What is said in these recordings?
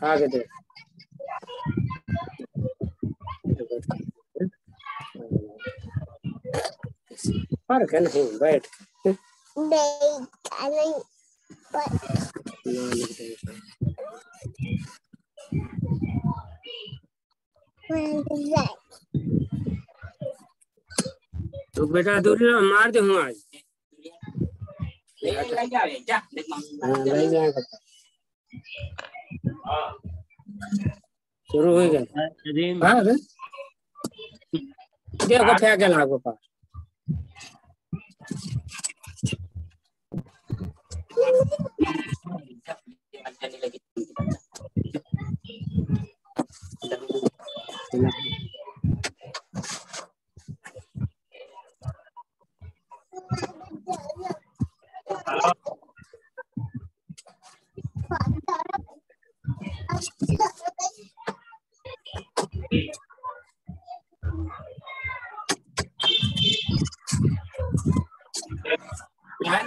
आगे देख फर्क है नहीं बैठ तो बेटा दूरी मार दे हूँ आज शुरू हो गया देखो फेंक लागो पास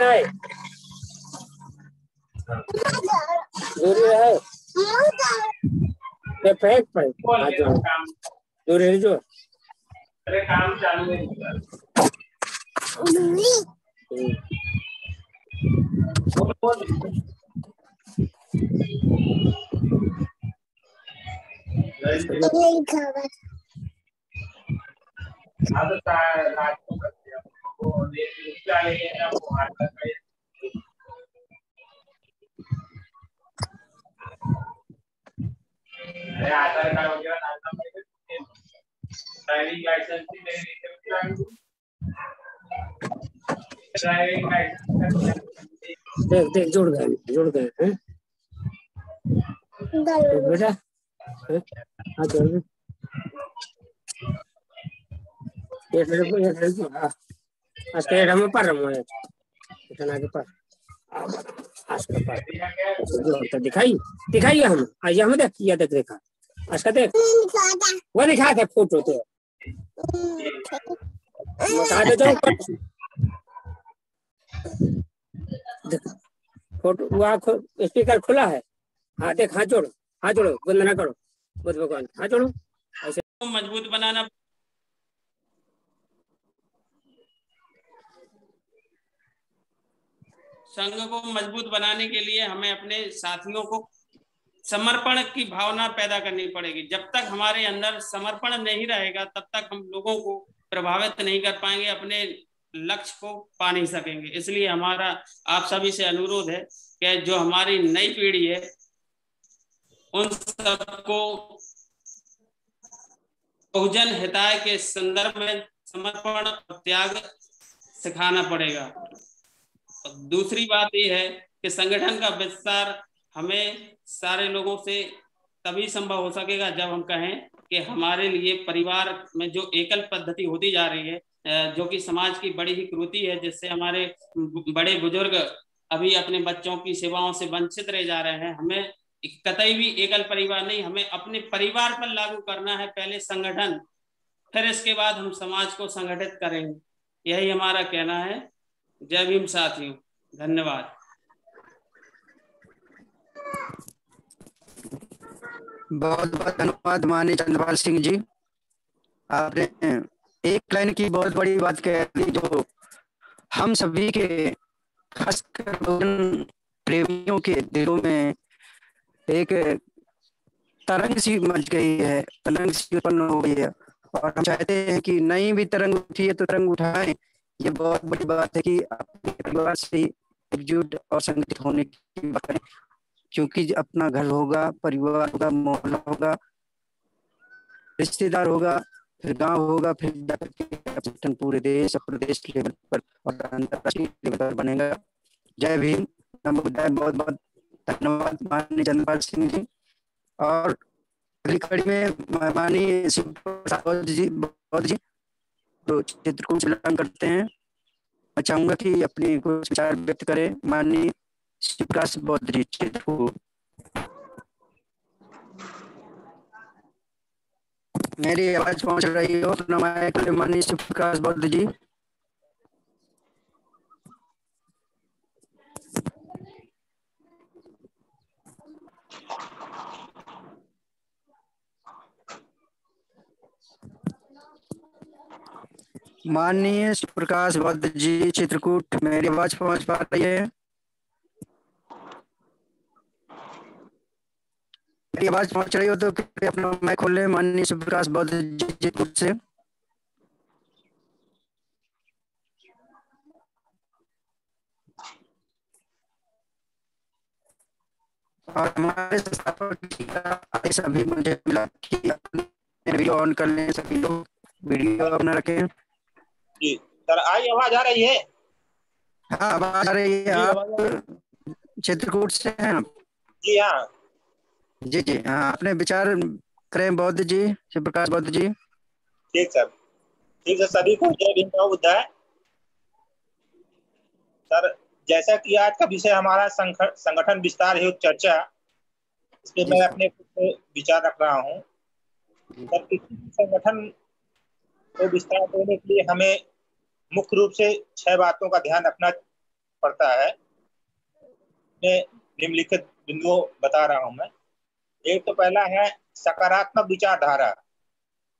नहीं दूरी है ये फेंक पे दूरी जो अरे काम चालू है आधार कार्ड वगैरह डालना पड़ेगा ड्राइविंग लाइसेंस भी ड्राइविंग लाइसेंस देख देख जुड़ गए हैं बेटा हाँ चल ये आज के हम पर रहा इतना के पर आज का पर जो दिखाइए हम आइए हम देख देखा आज का देख वो दिखा दे फोटो तो बता दे जाओ फोटो वो स्पीकर खुला है हाँ देख हाथ जोड़ो वंदना करो बुद्ध भगवान हाथ जोड़ो ऐसे मजबूत बनाना संघ को मजबूत बनाने के लिए हमें अपने साथियों को समर्पण की भावना पैदा करनी पड़ेगी। जब तक हमारे अंदर समर्पण नहीं रहेगा तब तक हम लोगों को प्रभावित नहीं कर पाएंगे, अपने लक्ष्य को पा नहीं सकेंगे। इसलिए हमारा आप सभी से अनुरोध है कि जो हमारी नई पीढ़ी है उन सबको बहुजन हिताय के संदर्भ में समर्पण और त्याग सिखाना पड़ेगा। दूसरी बात यह है कि संगठन का विस्तार हमें सारे लोगों से तभी संभव हो सकेगा जब हम कहें कि हमारे लिए परिवार में जो एकल पद्धति होती जा रही है, जो कि समाज की बड़ी ही कुरीति है, जिससे हमारे बड़े बुजुर्ग अभी अपने बच्चों की सेवाओं से वंचित रह जा रहे हैं। हमें कतई भी एकल परिवार नहीं, हमें अपने परिवार पर लागू करना है पहले संगठन, फिर इसके बाद हम समाज को संगठित करेंगे। यही हमारा कहना है। जय भीम साथियों, धन्यवाद। बहुत बहुत धन्यवाद माननीय चंद्रपाल सिंह जी। आपने एक लाइन की बहुत बड़ी बात कह दी जो हम सभी के खासकर प्रेमियों के दिलों में एक तरंग सी मच गई है, तरंग सी उत्पन्न हो गई है और हम चाहते हैं कि नई भी तरंग उठी है तो तरंग उठाएं। ये बहुत बड़ी बात है कि अपने परिवार से एकजुट और संगठित होने की बात करें, क्योंकि अपना घर होगा, परिवार होगा, मोहल्ला होगा, रिश्तेदार होगा, फिर गांव होगा, फिर संगठन पूरे देश और प्रदेश लेवल पर और अंतर्राष्ट्रीय लेवल पर बनेगा। जय भीम, नमो बुद्धाय। बहुत बहुत धन्यवाद माननीय चंद्रपाल सिंह जी। और अगली कड़ी में माननीय शिव प्रसाद जी तो चित्र को श्रीलंकन करते हैं। मैं चाहूंगा कि अपने कुछ विचार व्यक्त करें माननीय शिव प्रसाद बौद्ध जी। चित्र को मेरी आवाज पहुंच रही हो तो माननीय शिव प्रकाश बौद्ध जी। माननीय प्रकाश बद्ध जी चित्रकूट, मेरी आवाज पहुंच पा रही है? मेरी आवाज पहुंच रही हो तो कृपया अपना माइक खोल लें। माननीय प्रकाश बद्ध जी चित्रकूट से। और हमारे संस्थापक जी का आदेश अभी मुझे मिला कि अपने वीडियो ऑन कर लें, सभी लोग वीडियो अपना रखें। जी सर, आई आवाज आ रही है? हाँ, आवाज आ रही है। आप चित्रकूट से हैं आप? जी हाँ। जी जी हाँ, अपने विचार करें बौद्ध जी, शिव प्रकाश बौद्ध जी। ठीक सर, ठीक है। सभी को जय भीम जय बुद्धाय। सर, जैसा कि आज का विषय हमारा संगठन विस्तार हेतु चर्चा, इस पे जी मैं सर। अपने कुछ विचार रख रहा हूँ। सर, किसी भी संगठन को विस्तार देने के लिए हमें मुख्य रूप से 6 बातों का ध्यान रखना पड़ता है। मैं निम्नलिखित बिंदुओं बता रहा हूँ मैं। एक तो पहला है सकारात्मक विचारधारा।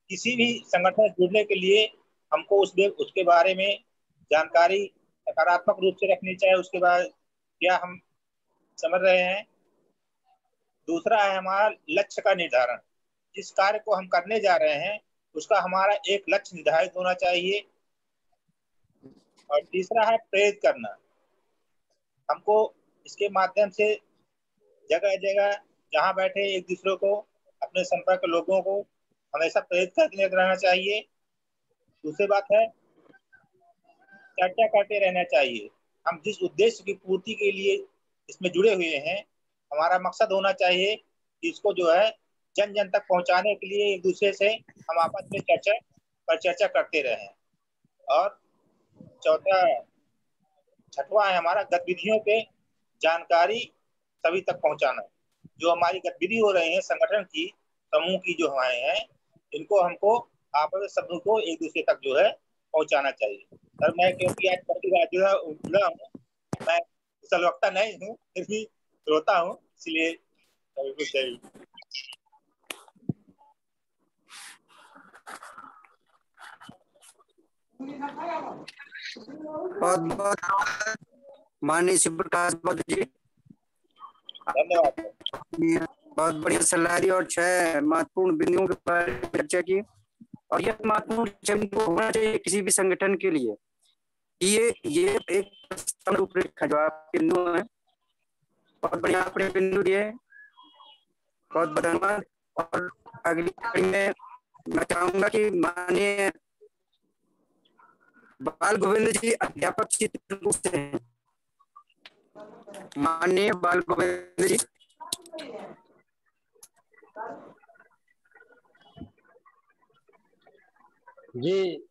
किसी भी संगठन से जुड़ने के लिए हमको उसके बारे में जानकारी सकारात्मक रूप से रखनी चाहिए। उसके बाद क्या हम समझ रहे हैं। दूसरा है हमारा लक्ष्य का निर्धारण। जिस कार्य को हम करने जा रहे हैं उसका हमारा एक लक्ष्य निर्धारित होना चाहिए। और तीसरा है प्रेरित करना। हमको इसके माध्यम से जगह जगह जहाँ बैठे एक दूसरे को, अपने संपर्क लोगों को हमेशा प्रेरित करते रहना चाहिए। दूसरी बात है चर्चा करते रहना चाहिए। हम जिस उद्देश्य की पूर्ति के लिए इसमें जुड़े हुए हैं, हमारा मकसद होना चाहिए कि इसको जो है जन जन तक पहुंचाने के लिए एक दूसरे से हम आपस में चर्चा करते रहें। और चौथा छठवां है हमारा गतिविधियों के जानकारी सभी तक पहुंचाना। जो हमारी गतिविधि हो रही है संगठन की, समूह की जो हमारे हैं, इनको हमको आपस में सबको एक दूसरे तक जो है पहुंचाना चाहिए। सर, मैं क्योंकि आज पहली बार जुड़ा हूँ, मैं कुशल वक्ता नहीं हूँ, फिर भी श्रोता हूँ, इसलिए बिल्कुल सही। बहुत बहुत माननीय शिव प्रकाश बौद्ध जी, धन्यवाद। बहुत बढ़िया सलाह दी और 6 महत्वपूर्ण बिंदुओं के बारे में चर्चा की। और यह महत्वपूर्ण बिंदु होना चाहिए किसी भी संगठन के लिए। ये एक रूपरेखा जो आपके बिंदु है, बहुत बढ़िया आपने बिंदु दिए, बहुत बहुत धन्यवाद। और अगली कड़ी में मैं चाहूंगा कि माननीय बाल गोविंद जी अध्यापक चित्रकूट से हैं। माननीय बाल गोविंद जी। जी,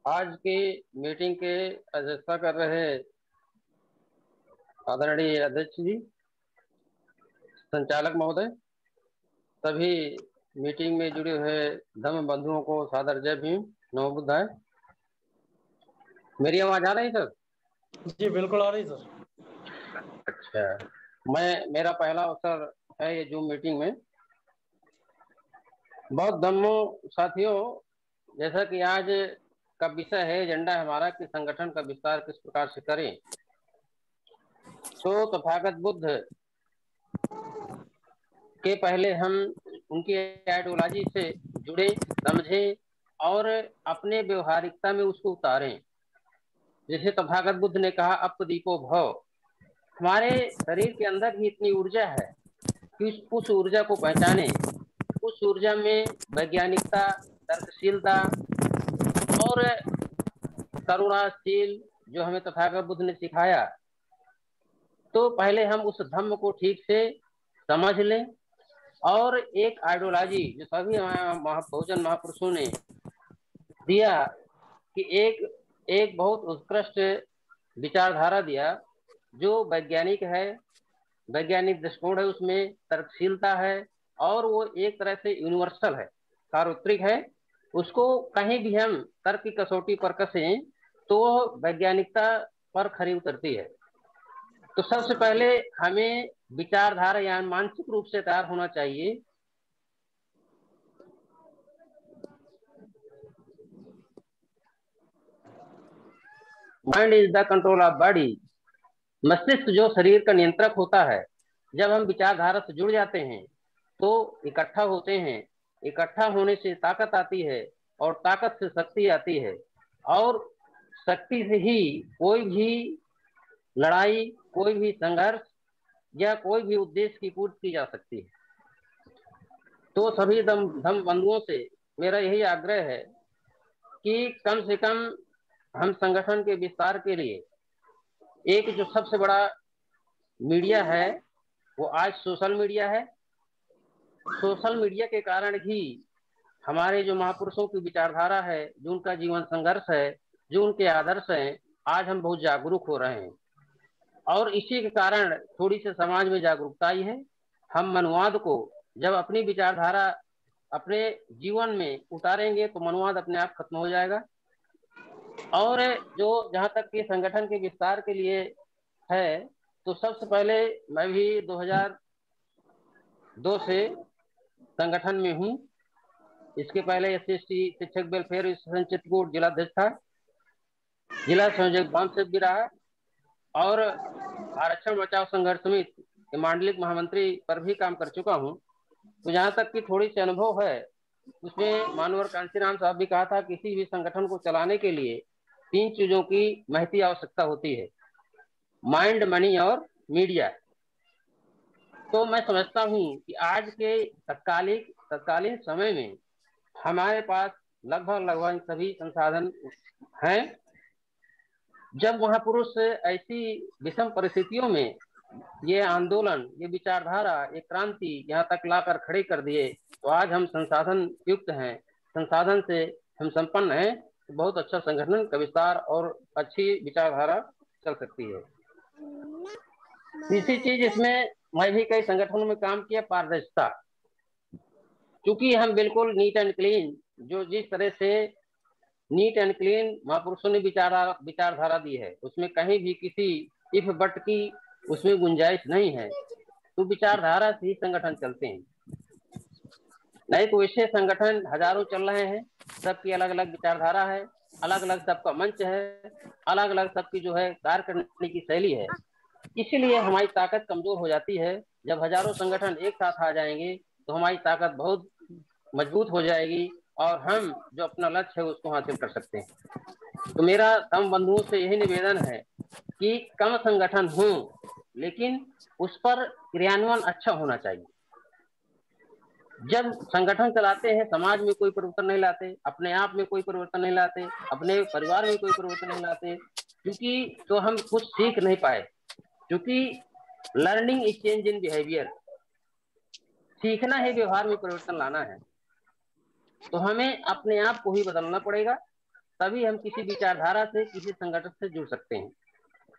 आज की मीटिंग के अध्यक्षता कर रहे आदरणीय अध्यक्ष जी, संचालक महोदय, सभी मीटिंग में जुड़े हुए धर्म बंधुओं को सादर जय भीम, नमो बुद्धाय। मेरी आवाज आ रही सर? जी बिल्कुल आ रही सर। अच्छा, मेरा पहला अवसर है ये जूम मीटिंग में। बहुत धम्मों साथियों, जैसा कि आज का विषय है, एजेंडा हमारा कि संगठन का विस्तार किस प्रकार से करें, तो तथागत बुद्ध के पहले हम उनकी आइडियोलॉजी से जुड़े, समझें और अपने व्यवहारिकता में उसको उतारें। जैसे तथागत बुद्ध ने कहा अपदीपो भव। हमारे शरीर के अंदर ही इतनी ऊर्जा है कि उस ऊर्जा को पहचाने। उस ऊर्जा में वैज्ञानिकता, तर्कशीलता और करुणाशील जो हमें तथागत बुद्ध ने सिखाया, तो पहले हम उस धम्म को ठीक से समझ लें और एक आइडियोलॉजी जो सभी बहुजन महापुरुषों ने दिया कि एक बहुत उत्कृष्ट विचारधारा दिया जो वैज्ञानिक है, वैज्ञानिक दृष्टिकोण है, उसमें तर्कशीलता है और वो एक तरह से यूनिवर्सल है, सार्वत्रिक है। उसको कहीं भी हम तर्क की कसौटी पर कसें तो वैज्ञानिकता पर खरी उतरती है। तो सबसे पहले हमें विचारधारा या मानसिक रूप से तैयार होना चाहिए mind is the control of body. मस्तिष्क जो शरीर का नियंत्रक होता है, जब हम विचारधारा से जुड़ जाते हैं तो इकट्ठा होते हैं, इकट्ठा होने से ताकत आती है और ताकत से शक्ति आती है, और शक्ति से ही कोई भी लड़ाई, कोई भी संघर्ष या कोई भी उद्देश्य की पूर्ति की जा सकती है। तो सभी धम बंधुओं से मेरा यही आग्रह है कि कम से कम हम संगठन के विस्तार के लिए एक जो सबसे बड़ा मीडिया है वो आज सोशल मीडिया है। सोशल मीडिया के कारण ही हमारे जो महापुरुषों की विचारधारा है, जो उनका जीवन संघर्ष है, जो उनके आदर्श हैं, आज हम बहुत जागरूक हो रहे हैं और इसी के कारण थोड़ी सी समाज में जागरूकता आई है। हम मनुवाद को जब अपनी विचारधारा अपने जीवन में उतारेंगे तो मनुवाद अपने आप खत्म हो जाएगा। और जो जहाँ तक कि संगठन के विस्तार के लिए है, तो सबसे पहले मैं भी 2002 से संगठन में हूँ। इसके पहले SC/ST शिक्षक वेलफेयर एसोसिएशन चित्रकूट जिलाध्यक्ष था, जिला संयोजक बामसेव भी रहा और आरक्षण बचाओ संघर्ष समिति के मांडलिक महामंत्री पर भी काम कर चुका हूँ। तो जहाँ तक कि थोड़ी सी अनुभव है, उसमें मानवर कांशीराम साहब भी कहा था किसी भी संगठन को चलाने के लिए 3 चीजों की महती आवश्यकता होती है, माइंड, मनी और मीडिया। तो मैं समझता हूँ कि आज के तत्कालीन समय में हमारे पास लगभग सभी संसाधन हैं। जब महापुरुष ऐसी विषम परिस्थितियों में ये आंदोलन, ये विचारधारा, ये क्रांति यहाँ तक लाकर खड़े कर दिए, तो आज हम संसाधन युक्त हैं, संसाधन से हम संपन्न हैं, तो बहुत अच्छा संगठन का विस्तार और अच्छी विचारधारा चल सकती है। तीसरी चीज, इसमें मैं भी कई संगठनों में काम किया, पारदर्शिता। क्योंकि हम बिल्कुल नीट एंड क्लीन, जो जिस तरह से नीट एंड क्लीन महापुरुषों ने विचारधारा दी है, उसमें कहीं भी किसी इफ बट की उसमें गुंजाइश नहीं है। तो विचारधारा से ही संगठन चलते हैं, नहीं तो ऐसे संगठन हजारों चल रहे हैं, सबकी अलग अलग विचारधारा है, अलग अलग सबका मंच है, अलग अलग सबकी जो है कार्य करने की शैली है। इसीलिए हमारी ताकत कमजोर हो जाती है। जब हजारों संगठन एक साथ आ जाएंगे तो हमारी ताकत बहुत मजबूत हो जाएगी और हम जो अपना लक्ष्य है उसको हासिल कर सकते हैं। तो मेरा तमाम बंधुओं से यही निवेदन है कि कम संगठन हो, लेकिन उस पर क्रियान्वयन अच्छा होना चाहिए। जब संगठन चलाते हैं, समाज में कोई परिवर्तन नहीं लाते, अपने आप में कोई परिवर्तन नहीं लाते, अपने परिवार में कोई परिवर्तन नहीं लाते, क्योंकि तो हम कुछ सीख नहीं पाए। क्योंकि learning is change in behaviour, सीखना है, व्यवहार में परिवर्तन लाना है। तो हमें अपने आप को ही बदलना पड़ेगा, तभी हम किसी विचारधारा से, किसी संगठन से जुड़ सकते हैं।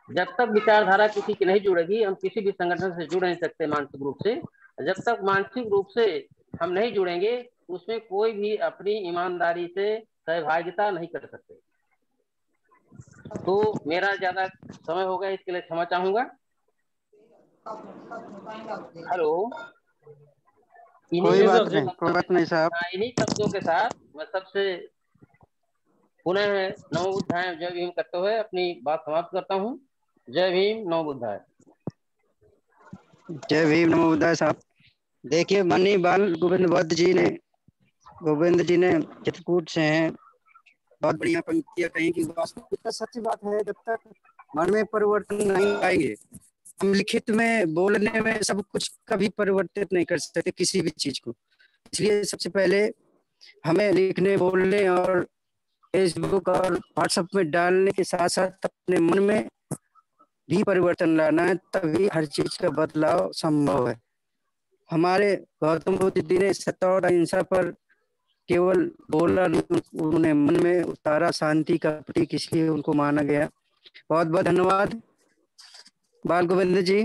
जब तक विचारधारा किसी की नहीं जुड़ेगी, हम किसी भी संगठन से जुड़ नहीं सकते मानसिक रूप से। जब तक मानसिक रूप से हम नहीं जुड़ेंगे, उसमें कोई भी अपनी ईमानदारी से सहभागिता नहीं कर सकते। तो मेरा ज्यादा समय हो गया, इसके लिए क्षमा चाहूंगा। हेलो, कोई बात नहीं साहब। इन्हीं शब्दों के साथ मैं सबसे पुनः नमो बुद्धाय जय भीम करते हुए अपनी बात समाप्त करता हूँ। जय भीम, नमो बुद्धाय। जय भीम, नमो बुद्धाय साहब। देखिए, मनी बाल गोविंद जी ने चित्रकूट से हैं, बहुत बढ़िया पंक्तियां कही कि वास्तविकता सच्ची बात है, जब तक मन में परिवर्तन नहीं आएंगे, हम लिखित में, बोलने में सब कुछ कभी परिवर्तित नहीं कर सकते किसी भी चीज को। इसलिए सबसे पहले हमें लिखने, बोलने और फेसबुक और व्हाट्सएप में डालने के साथ साथ अपने मन में भी परिवर्तन लाना है, तभी हर चीज का बदलाव संभव है। हमारे गौतम बुद्ध जी ने सत्य और अहिंसा पर केवल बोला, उन्होंने मन में उतारा, शांति का प्रतीक इसलिए उनको माना गया। बहुत बहुत धन्यवाद बाल गोविंद जी।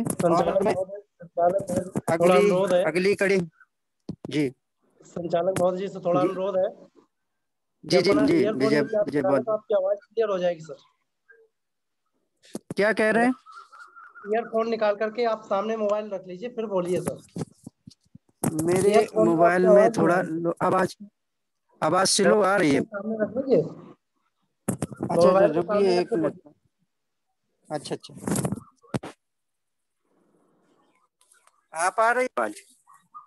अगली कड़ी जी, संचालक महोदय जी से थोड़ा अनुरोध है। जी जी जी, विजय बहुत। आपकी आवाज क्लियर हो जाएगी सर। क्या कह रहे हैं? ईयरफोन निकाल करके आप सामने मोबाइल रख लीजिए, फिर बोलिए सर। मेरे मोबाइल में थोड़ा आवाज स्लो आ रही है। सामने रख लीजिए। अच्छा, रुकिए एक मिनट। अच्छा अच्छा, आप आ रही आवाज?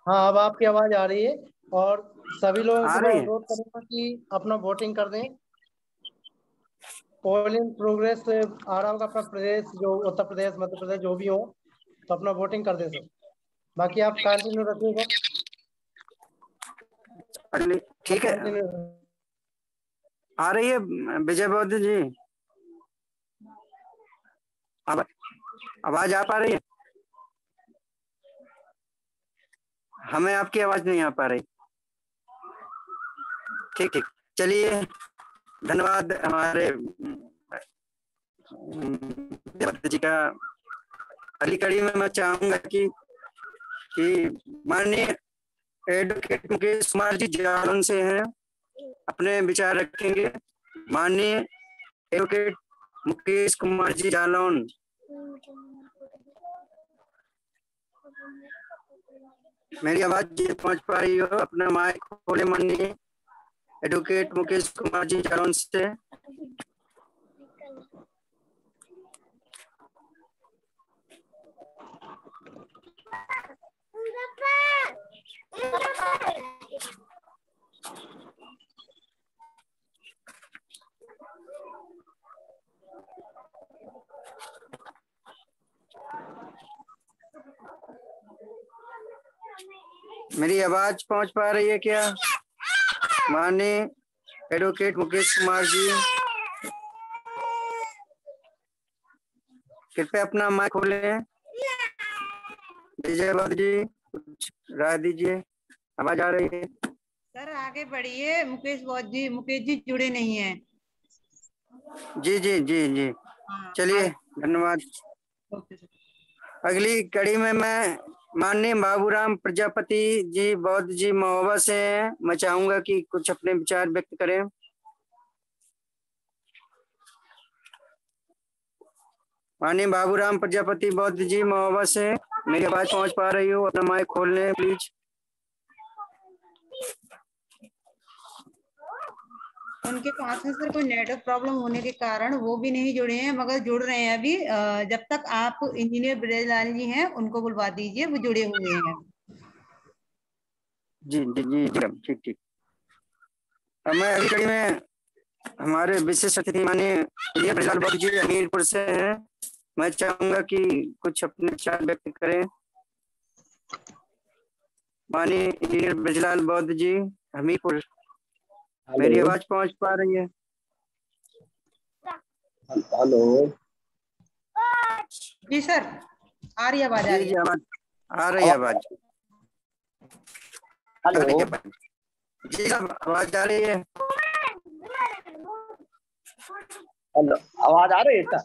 हाँ, अब आपकी आवाज आ रही है। और सभी लोगों आ को मैं रही है? अनुरोध करूंगा कि अपना वोटिंग कर दें। पोलिंग प्रोग्रेस आ रहा होगा अपना प्रदेश, जो उत्तर प्रदेश, मध्य प्रदेश जो भी हो, तो अपना वोटिंग कर दें सब। बाकी आप कंटिन्यू रखिएगा। ठीक है, आ रही है विजय बौद्ध जी? अब आवाज आ पा रही है? हमें आपकी आवाज नहीं आ पा रही। ठीक ठीक, चलिए धन्यवाद हमारे बौद्ध जी का। अगली कड़ी में मैं चाहूंगा कि माननीय एडवोकेट मुकेश कुमार जी जालौन से हैं, अपने विचार रखेंगे। माननीय एडवोकेट मुकेश कुमार जी जालौन। मेरी आवाज जी पहुंच पा रही हो? अपना माइक खोले माननीय एडवोकेट मुकेश कुमार जी जालौन से। मेरी आवाज पहुंच पा रही है क्या माननीय एडवोकेट मुकेश कुमार जी? कृपया अपना माइक खोलें। विजय बौद्ध जी कुछ राय दीजिए, आवाज आ रही है? सर आगे बढ़िए। मुकेश जी जुड़े नहीं हैं। जी जी जी जी, चलिए धन्यवाद। अगली कड़ी में मैं माननीय बाबूराम प्रजापति जी बौद्ध जी महोबा से हैं, मैं चाहूंगा कि कुछ अपने विचार व्यक्त करें। माननीय बाबूराम प्रजापति बौद्ध जी महोबा से मेरी आवाज पहुंच पा रही हो? अपना माइक खोल लें प्लीज। उनके पास में सर कोई नेटवर्क प्रॉब्लम होने के कारण वो भी नहीं जुड़े हैं, मगर जुड़ रहे हैं अभी। जब तक आप इंजीनियर ब्रजलाल जी हैं उनको बुलवा दीजिए, वो जुड़े हुए हैं। जी जी जी ठीक ठीक। अब मैं अगली कड़ी में हमारे विशेष अतिथि माननीय ब्रजलाल बौद्ध जी हमीरपुर से हैं, मैं चाहूंगा कि कुछ अपने विचार व्यक्त करें। माननीय इंजीनियर ब्रजलाल बौद्ध जी हमीरपुर, मेरी आवाज पहुंच पा रही है? हेलो जी सर, आ रही आवाज? आ रही है? आवाज आ रही है? आवाज हेलो जी साहब, आवाज आ रही है? हेलो, आवाज आ रही है सर?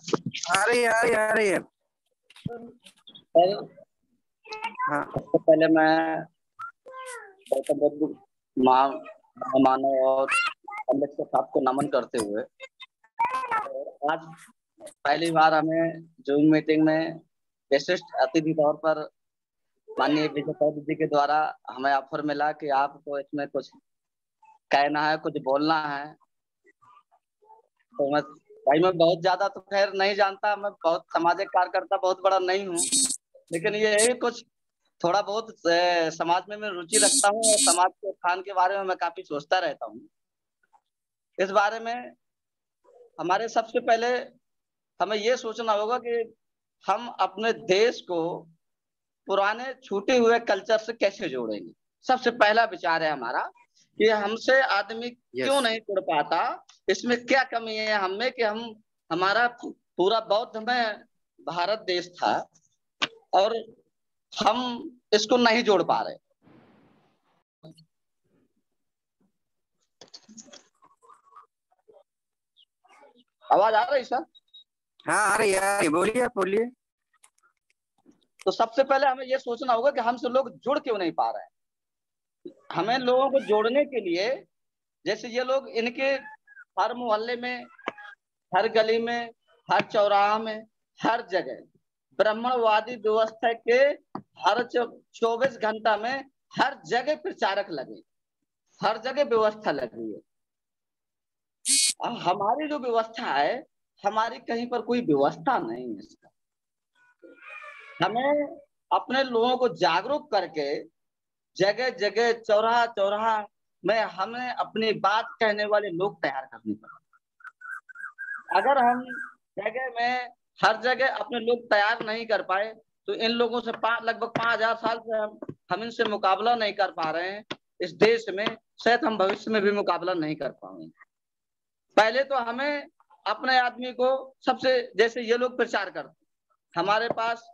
आ रही है, आ रही है, आ रही है। सर हाँ, सबसे पहले मैं गौतम बुद्ध महामानव और अम्बेडकर साहब को नमन करते हुए, और आज पहली बार हमें जूम मीटिंग में विशिष्ट अतिथि तौर पर माननीय विजय बौद्ध जी के द्वारा हमें ऑफर मिला कि आपको इसमें कुछ कहना है, कुछ बोलना है। तो मैं बहुत ज्यादा तो खैर नहीं जानता, मैं बहुत सामाजिक कार्यकर्ता बहुत बड़ा नहीं हूँ, लेकिन ये है कुछ थोड़ा बहुत समाज में मैं रुचि रखता हूँ और समाज के उत्थान के बारे में मैं काफी सोचता रहता हूँ। इस बारे में हमारे सबसे पहले हमें ये सोचना होगा कि हम अपने देश को पुराने छूटे हुए कल्चर से कैसे जोड़ेंगे। सबसे पहला विचार है हमारा कि हमसे आदमी क्यों नहीं जुड़ पाता, इसमें क्या कमी है हमें कि हमारा पूरा बौद्ध में भारत देश था और हम इसको नहीं जोड़ पा रहे। आवाज आ रही सर? हाँ आ रही है, बोलिए बोलिए। तो सबसे पहले हमें यह सोचना होगा कि हमसे लोग जुड़ क्यों नहीं पा रहे हैं। हमें लोगों को जोड़ने के लिए, जैसे ये लोग इनके हर मोहल्ले में, हर गली में, हर चौराहा में, हर जगह ब्राह्मणवादी व्यवस्था के हर 24 घंटा में हर जगह प्रचारक लगे, हर जगह व्यवस्था लगी है। हमारी जो व्यवस्था है हमारी कहीं पर कोई व्यवस्था नहीं है इसका। हमें अपने लोगों को जागरूक करके जगह जगह चौराहा चौराहा में हमें अपनी बात कहने वाले लोग तैयार करने पड़े। अगर हम जगह में हर जगह अपने लोग तैयार नहीं कर पाए तो इन लोगों से लगभग 5000 साल से हम इनसे मुकाबला नहीं कर पा रहे हैं इस देश में, शायद हम भविष्य में भी मुकाबला नहीं कर पाएंगे। पहले तो हमें अपने आदमी को सबसे, जैसे ये लोग प्रचार करते, हमारे पास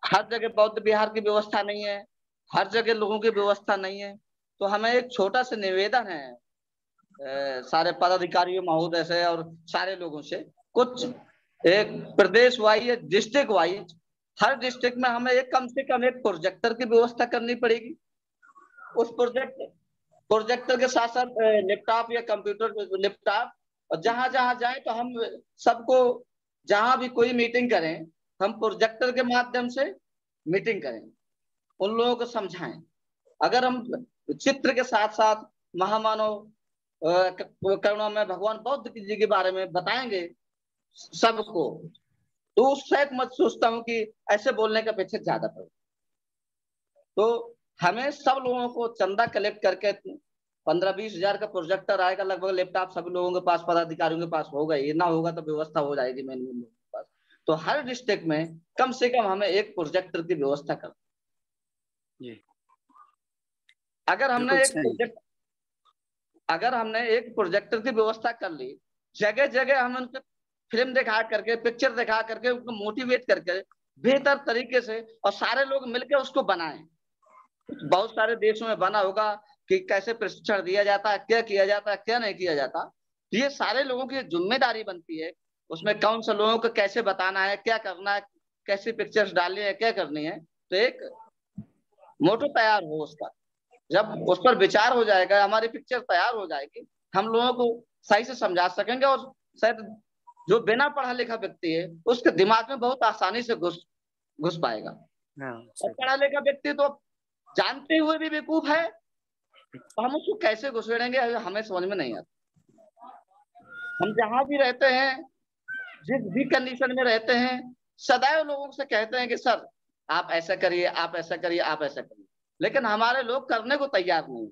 हर जगह बौद्ध विहार की व्यवस्था नहीं है, हर जगह लोगों की व्यवस्था नहीं है, तो हमें एक छोटा सा निवेदन है सारे पदाधिकारियों महोदय से और सारे लोगों से, कुछ एक प्रदेश वाइज, डिस्ट्रिक्ट वाइज, हर डिस्ट्रिक्ट में हमें एक कम से कम एक प्रोजेक्टर की व्यवस्था करनी पड़ेगी। उस प्रोजेक्टर के साथ साथ लैपटॉप या कंप्यूटर लैपटॉप, और जहां जहां जाए तो हम सबको, जहां भी कोई मीटिंग करें, हम प्रोजेक्टर के माध्यम से मीटिंग करें, उन लोगों को समझाएं। अगर हम चित्र के साथ साथ महामानव करुणामय भगवान बुद्ध जी के बारे में बताएंगे सबको, तो शायद मैं सोचता हूँ कि ऐसे बोलने का अपेक्षा ज्यादा पड़े। तो हमें सब लोगों को चंदा कलेक्ट करके 15-20 हजार का प्रोजेक्टर आएगा, लगभग लैपटॉप सभी लोगों के पास, पदाधिकारियों के पास होगा, ये ना होगा तो व्यवस्था हो जाएगी मेन लोगों के पास। तो हर डिस्ट्रिक्ट में कम से कम हमें एक प्रोजेक्टर की व्यवस्था कर, अगर हमने एक प्रोजेक्टर की व्यवस्था कर ली, जगह जगह हम उनको फिल्म दिखा करके, पिक्चर दिखा करके, उनको मोटिवेट करके बेहतर तरीके से, और सारे लोग मिलकर उसको बनाएं। बहुत सारे देशों में बना होगा कि कैसे प्रशिक्षण दिया जाता है, क्या किया जाता है, क्या नहीं किया जाता। ये सारे लोगों की जिम्मेदारी बनती है, उसमें कौन सा लोगों को कैसे बताना है, क्या करना है, कैसी पिक्चर्स डालनी है, क्या करनी है। तो एक मोटो तैयार हो उसका, जब उस पर विचार हो जाएगा, हमारी पिक्चर तैयार हो जाएगी, हम लोगों को सही से समझा सकेंगे, और शायद जो बिना पढ़ा लिखा व्यक्ति है उसके दिमाग में बहुत आसानी से घुस पाएगा। और पढ़ा लिखा व्यक्ति तो जानते हुए भी बेवकूफ है, तो हम उसको कैसे घुसेड़ेंगे हमें समझ में नहीं आता। हम जहां भी रहते हैं, जिस भी कंडीशन में रहते हैं, सदैव लोगों से कहते हैं कि सर आप ऐसा करिए, आप ऐसा करिए, आप ऐसा करिए, लेकिन हमारे लोग करने को तैयार नहीं।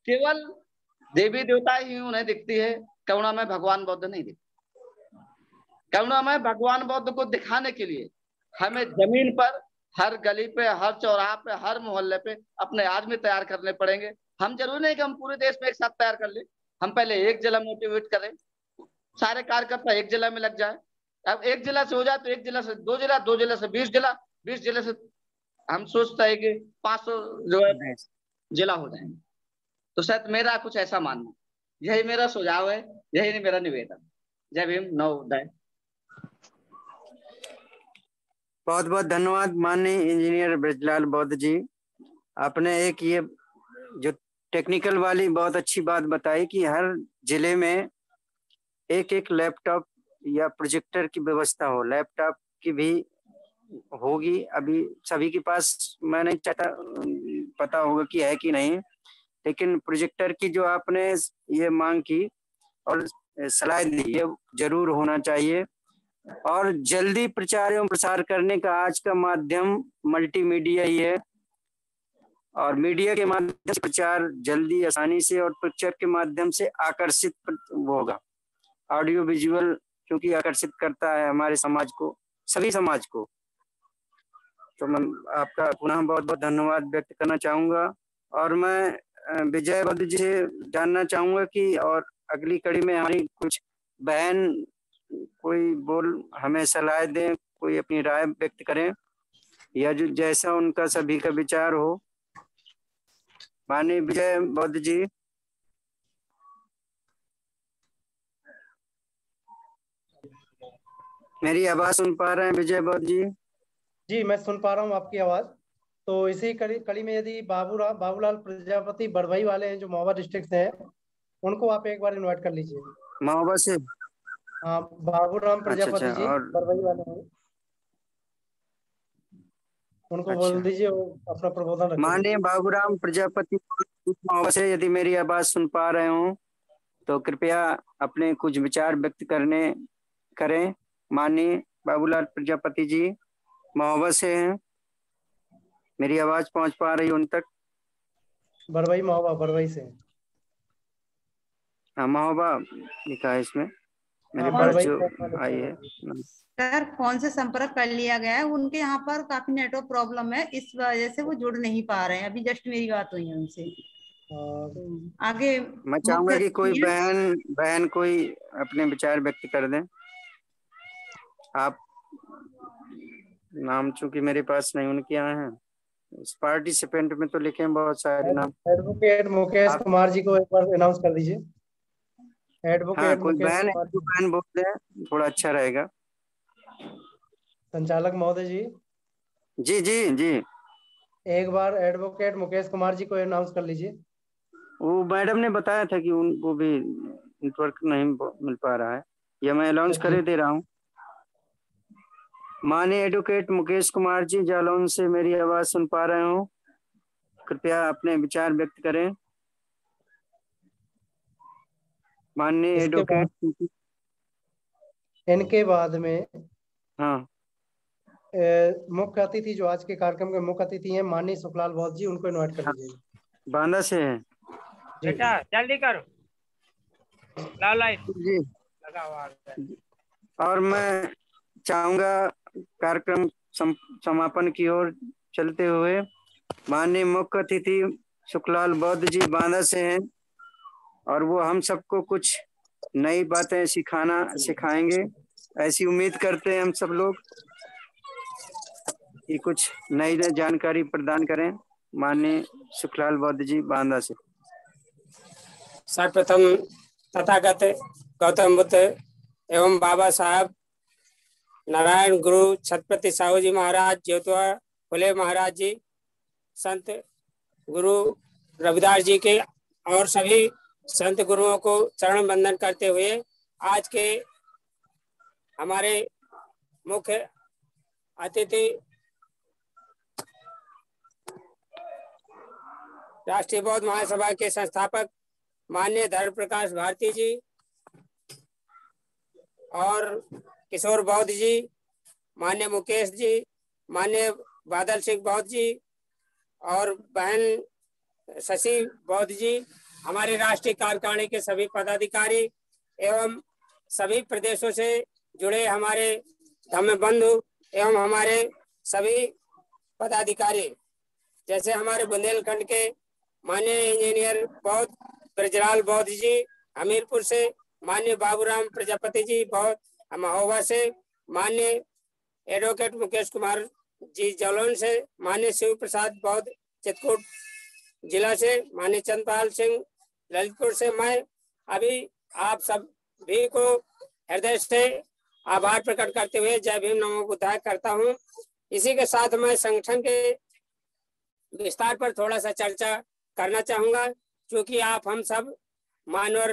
केवल देवी देवता ही उन्हें दिखती है, करुणामय भगवान बुद्ध नहीं दिखती। करुणामय भगवान बुद्ध को दिखाने के लिए हमें जमीन पर, हर गली पे, हर चौराहा पे, हर मोहल्ले पे अपने आदमी तैयार करने पड़ेंगे। हम जरूरी नहीं कि हम पूरे देश में एक साथ तैयार कर ले, हम पहले एक जिला मोटिवेट करें, सारे कार्यकर्ता एक जिला में लग जाए। अब एक जिला से हो जाए तो एक जिला से 2 जिला, 2 जिला से 20 जिला, 20 जिले से हम सोचते हैं कि 500 जो है जिला हो जाएंगे। तो शायद मेरा कुछ ऐसा मानना, यही मेरा सुझाव है, यही मेरा निवेदन। जय भीम, नवोदय। बहुत बहुत धन्यवाद माननीय इंजीनियर ब्रजलाल बौद्ध जी। आपने एक ये जो टेक्निकल वाली बहुत अच्छी बात बताई कि हर जिले में एक एक लैपटॉप या प्रोजेक्टर की व्यवस्था हो। लैपटॉप की भी होगी, अभी सभी के पास मैं नहीं चाहता, पता होगा कि है कि नहीं, लेकिन प्रोजेक्टर की जो आपने ये मांग की और सलाह दी, ये जरूर होना चाहिए। और जल्दी प्रचार एवं प्रसार करने का आज का माध्यम मल्टीमीडिया ही है, और मीडिया के माध्यम से प्रचार जल्दी, आसानी से, और पिक्चर के माध्यम से आकर्षित होगा। ऑडियो विजुअल क्योंकि आकर्षित करता है हमारे समाज को, सभी समाज को। तो मैं आपका पुनः बहुत बहुत धन्यवाद व्यक्त करना चाहूँगा। और मैं विजय बुद्ध जी से जानना चाहूँगा कि और अगली कड़ी में हमारी कुछ बहन कोई हमें सलाह दें, कोई अपनी राय व्यक्त करें, या जो जैसा उनका सभी का विचार हो। माननीय विजय बुद्ध जी। मेरी आवाज सुन पा रहे हैं विजय बुद्ध जी? जी मैं सुन पा रहा हूँ आपकी आवाज। तो इसी कड़ी में यदि बाबूलाल प्रजापति बड़वई वाले हैं जो महोबा डिस्ट्रिक्ट से हैं, उनको आप एक बार इनवाइट कर लीजिए। महोबा से? हाँ, बाबूराम प्रजापति जी और बड़वई वाले हैं, उनको बोल दीजिए वो अपना प्रबोधन रखें। माननीय बाबूराम प्रजापति महोबा से यदि मेरी आवाज सुन पा रहे हो तो कृपया अपने कुछ विचार व्यक्त करें। माननीय बाबूलाल प्रजापति जी महोबा से हैं, मेरी आवाज पहुंच पा रही उन तक? बरवई महोबा, बरवई से। हाँ, महोबा लिखा है इसमें मेरे हाँ, पास बरवई जो से आई है। सर फोन से संपर्क कर लिया गया है, उनके यहाँ पर काफी नेटवर्क प्रॉब्लम है, इस वजह से वो जुड़ नहीं पा रहे हैं। अभी जस्ट मेरी बात हुई है उनसे। तो आगे मैं चाहूंगा कि कोई मुख्य बहन कोई अपने विचार व्यक्त कर दें। आप नाम चूंकि मेरे पास नहीं उनके यहाँ है, इस पार्टिसिपेंट में तो लिखे हैं बहुत सारे नाम। एडवोकेट मुकेश कुमार जी को एक बार अनाउंस कर दीजिए। हाँ, एडवोकेट कोई मुकेश बहन कुमार जी। बहन बोल दें थोड़ा अच्छा रहेगा। संचालक महोदय जी, जी जी जी, एक बार एडवोकेट मुकेश कुमार जी को अनाउंस कर लीजिए। वो मैडम ने बताया था कि उनको भी नेटवर्क नहीं मिल पा रहा है, ये मैं अनाउंस कर दे रहा हूँ। माननीय एडवोकेट मुकेश कुमार जी जालौन से मेरी आवाज सुन पा रहे हो? कृपया अपने विचार व्यक्त करें। माननीय एडवोकेट। इनके बाद में हाँ, मुख्य अतिथि जो आज के कार्यक्रम के मुख्य अतिथि हैं माननीय सुखलाल बौद्ध जी, उनको इनवाइट कर लीजिए। बांदा से है बेटा, जल्दी करो, लाओ लाइट जी। लगा हुआ है। और मैं चाहूंगा कार्यक्रम समापन की ओर चलते हुए माननीय मुख्य अतिथि सुखलाल बौद्ध जी बांदा से हैं और वो हम सबको कुछ नई बातें सिखाएंगे, ऐसी उम्मीद करते हैं हम सब लोग कि कुछ नई जानकारी प्रदान करें। माननीय सुखलाल बौद्ध जी बांदा से। सर्वप्रथम तथागत गौतम बुद्ध एवं बाबा साहब नारायण गुरु छत्रपति साहू जी महाराज, ज्योतिबा फुले महाराज जी, संत गुरु रविदास जी के और सभी संत गुरुओं को चरण वंदन करते हुए आज के हमारे मुख्य अतिथि राष्ट्रीय बौद्ध महासभा के संस्थापक माननीय धर्म प्रकाश भारती जी और किशोर बौद्ध जी, माननीय मुकेश जी, माननीय बादल सिंह बौद्ध जी और बहन शशि बौद्ध जी, हमारे राष्ट्रीय कार्यकारिणी के सभी पदाधिकारी एवं सभी प्रदेशों से जुड़े हमारे धम्म बंधु एवं हमारे सभी पदाधिकारी, जैसे हमारे बुंदेलखंड के माननीय इंजीनियर बौद्ध ब्रजलाल बौद्ध जी हमीरपुर से, माननीय बाबूराम प्रजापति जी बौद्ध महोबा से, माननीय एडवोकेट मुकेश कुमार जी जालौन से, माननीय शिव प्रसाद बौद्ध चित्रकूट जिला से, माननीय चंद्रपाल सिंह ललितपुर से। मैं अभी आप सभी को हृदय से आभार प्रकट करते हुए जय भीम नमो बुद्धाय करता हूँ। इसी के साथ मैं संगठन के विस्तार पर थोड़ा सा चर्चा करना चाहूंगा, क्योंकि आप हम सब मानवर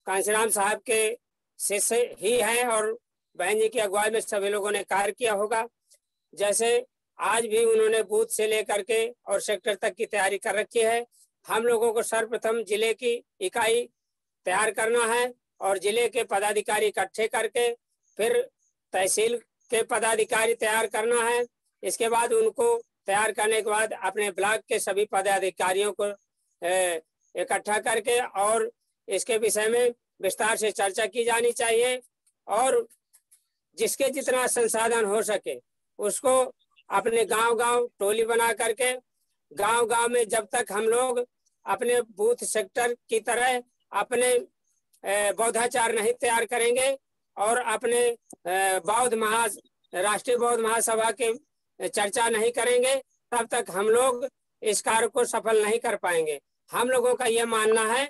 कांशीराम साहब के शिष्य ही हैं और बहन जी की अगुवाई में सभी लोगों ने कार्य किया होगा। जैसे आज भी उन्होंने बूथ से लेकर के और सेक्टर तक की तैयारी कर रखी है। हम लोगों को सर्वप्रथम जिले की इकाई तैयार करना है और जिले के पदाधिकारी इकट्ठे करके फिर तहसील के पदाधिकारी तैयार करना है। इसके बाद उनको तैयार करने के बाद अपने ब्लॉक के सभी पदाधिकारियों को इकट्ठा करके और इसके विषय में विस्तार से चर्चा की जानी चाहिए और जिसके जितना संसाधन हो सके उसको अपने गांव-गांव टोली बना करके गांव-गांव में जब तक हम लोग अपने बूथ सेक्टर की तरह अपने बौद्धाचार नहीं तैयार करेंगे और अपने राष्ट्रीय बौद्ध महासभा के चर्चा नहीं करेंगे, तब तक हम लोग इस कार्य को सफल नहीं कर पाएंगे। हम लोगों का यह मानना है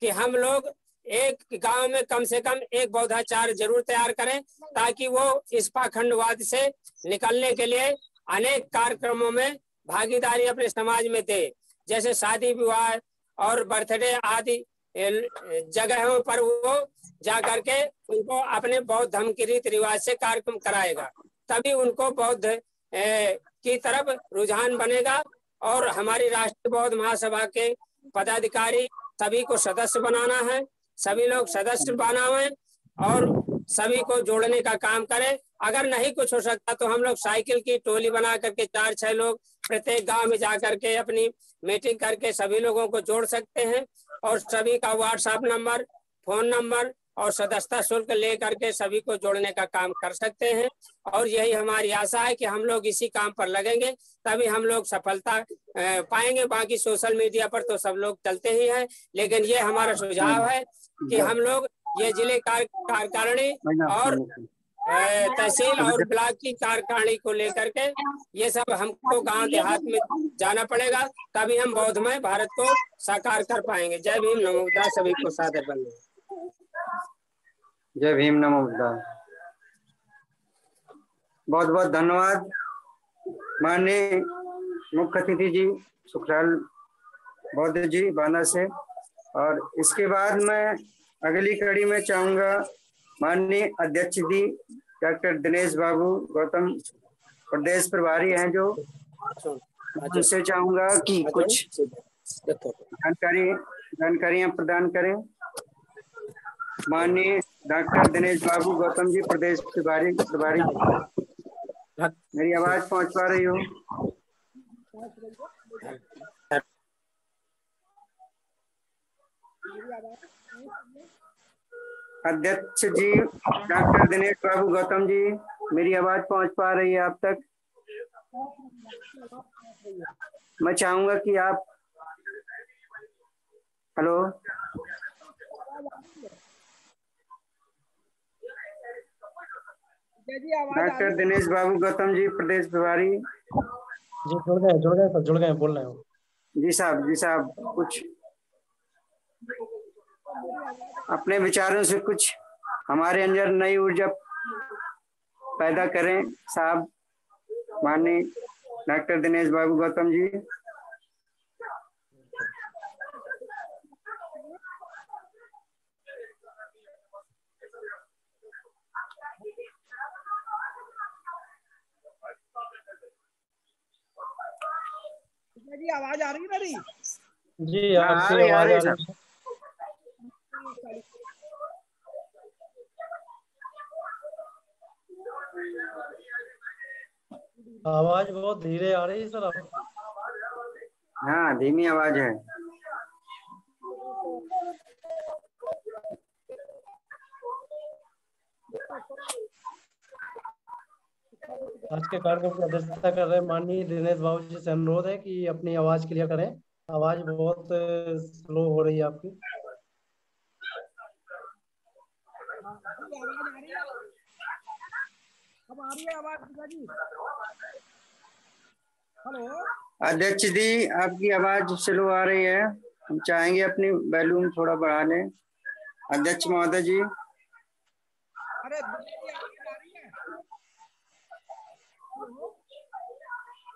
कि हम लोग एक गांव में कम से कम एक बौद्धाचार जरूर तैयार करें, ताकि वो इस पाखंडवाद से निकलने के लिए अनेक कार्यक्रमों में भागीदारी अपने समाज में दे। जैसे शादी विवाह और बर्थडे आदि जगहों पर वो जा करके उनको अपने बौद्ध धर्म के रीति रिवाज से कार्यक्रम कराएगा, तभी उनको बौद्ध की तरफ रुझान बनेगा। और हमारी राष्ट्रीय बौद्ध महासभा के पदाधिकारी सभी को सदस्य बनाना है, सभी लोग सदस्य बनावें और सभी को जोड़ने का काम करें। अगर नहीं कुछ हो सकता तो हम लोग साइकिल की टोली बना करके 4-6 लोग प्रत्येक गांव में जा करके अपनी मीटिंग करके सभी लोगों को जोड़ सकते हैं और सभी का व्हाट्सएप नंबर, फोन नंबर और सदस्यता शुल्क ले करके सभी को जोड़ने का काम कर सकते हैं। और यही हमारी आशा है कि हम लोग इसी काम पर लगेंगे तभी हम लोग सफलता पाएंगे। बाकी सोशल मीडिया पर तो सब लोग चलते ही हैं, लेकिन ये हमारा सुझाव है कि हम लोग ये जिले कार्यकारिणी और तहसील और ब्लॉक की कार्यकारिणी को लेकर के ये सब हमको गांव देहात में जाना पड़ेगा, तभी हम बौद्धमय भारत को साकार कर पाएंगे। जय भीम, नमो बुद्धाय। सभी को सादर बंदन। जय भीम, नमो बुद्धाय। बहुत बहुत धन्यवाद माननीय मुख्य अतिथि जी सुखलाल बौद्ध जी बांदा से। और इसके बाद मैं अगली कड़ी में चाहूंगा माननीय अध्यक्ष जी डॉक्टर दिनेश बाबू गौतम प्रदेश प्रभारी हैं जो, उनसे चाहूंगा कि कुछ जानकारियां प्रदान करें। माननीय डॉक्टर दिनेश बाबू गौतम जी प्रदेश प्रभारी, मेरी आवाज पहुंच पा रही हो? अध्यक्ष जी डॉक्टर दिनेश बाबू गौतम जी, मेरी आवाज पहुंच पा रही है आप तक? मैं चाहूंगा कि आप, हेलो, डॉक्टर दिनेश बाबू गौतम जी प्रदेश प्रभारी जी। जुड़ गए सर, जुड़ गए, बोल रहे हो। जी साहब कुछ अपने विचारों से कुछ हमारे अंदर नई ऊर्जा पैदा करें साहब। माननीय डॉक्टर दिनेश बाबू गौतम जी। जी आवाज आ रही है मेरी? जी आपकी आवाज आ रही है। आवाज बहुत धीरे आ रही है सर आप। हाँ, धीमी आवाज है। आज के कार्यक्रम की अध्यक्षता कर रहे माननीय दिनेश बाबू जी से अनुरोध है कि अपनी आवाज क्लियर करें। आवाज बहुत स्लो हो रही है आपकी। अब आ रही है आवाज जी? हेलो अध्यक्ष जी, आपकी आवाज स्लो आ रही है, हम चाहेंगे अपनी वॉल्यूम थोड़ा बढ़ा लें। अध्यक्ष महोदय जी। अरे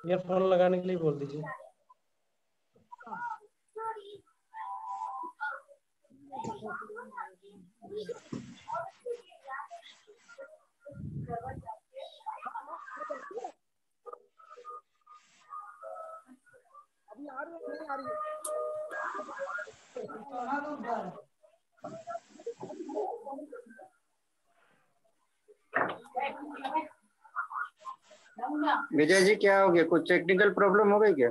ईयरफोन लगाने के लिए बोल दीजिए। अभी आ रही है नहीं आ रही है? विजय जी क्या हो गया, कुछ टेक्निकल प्रॉब्लम हो गई क्या?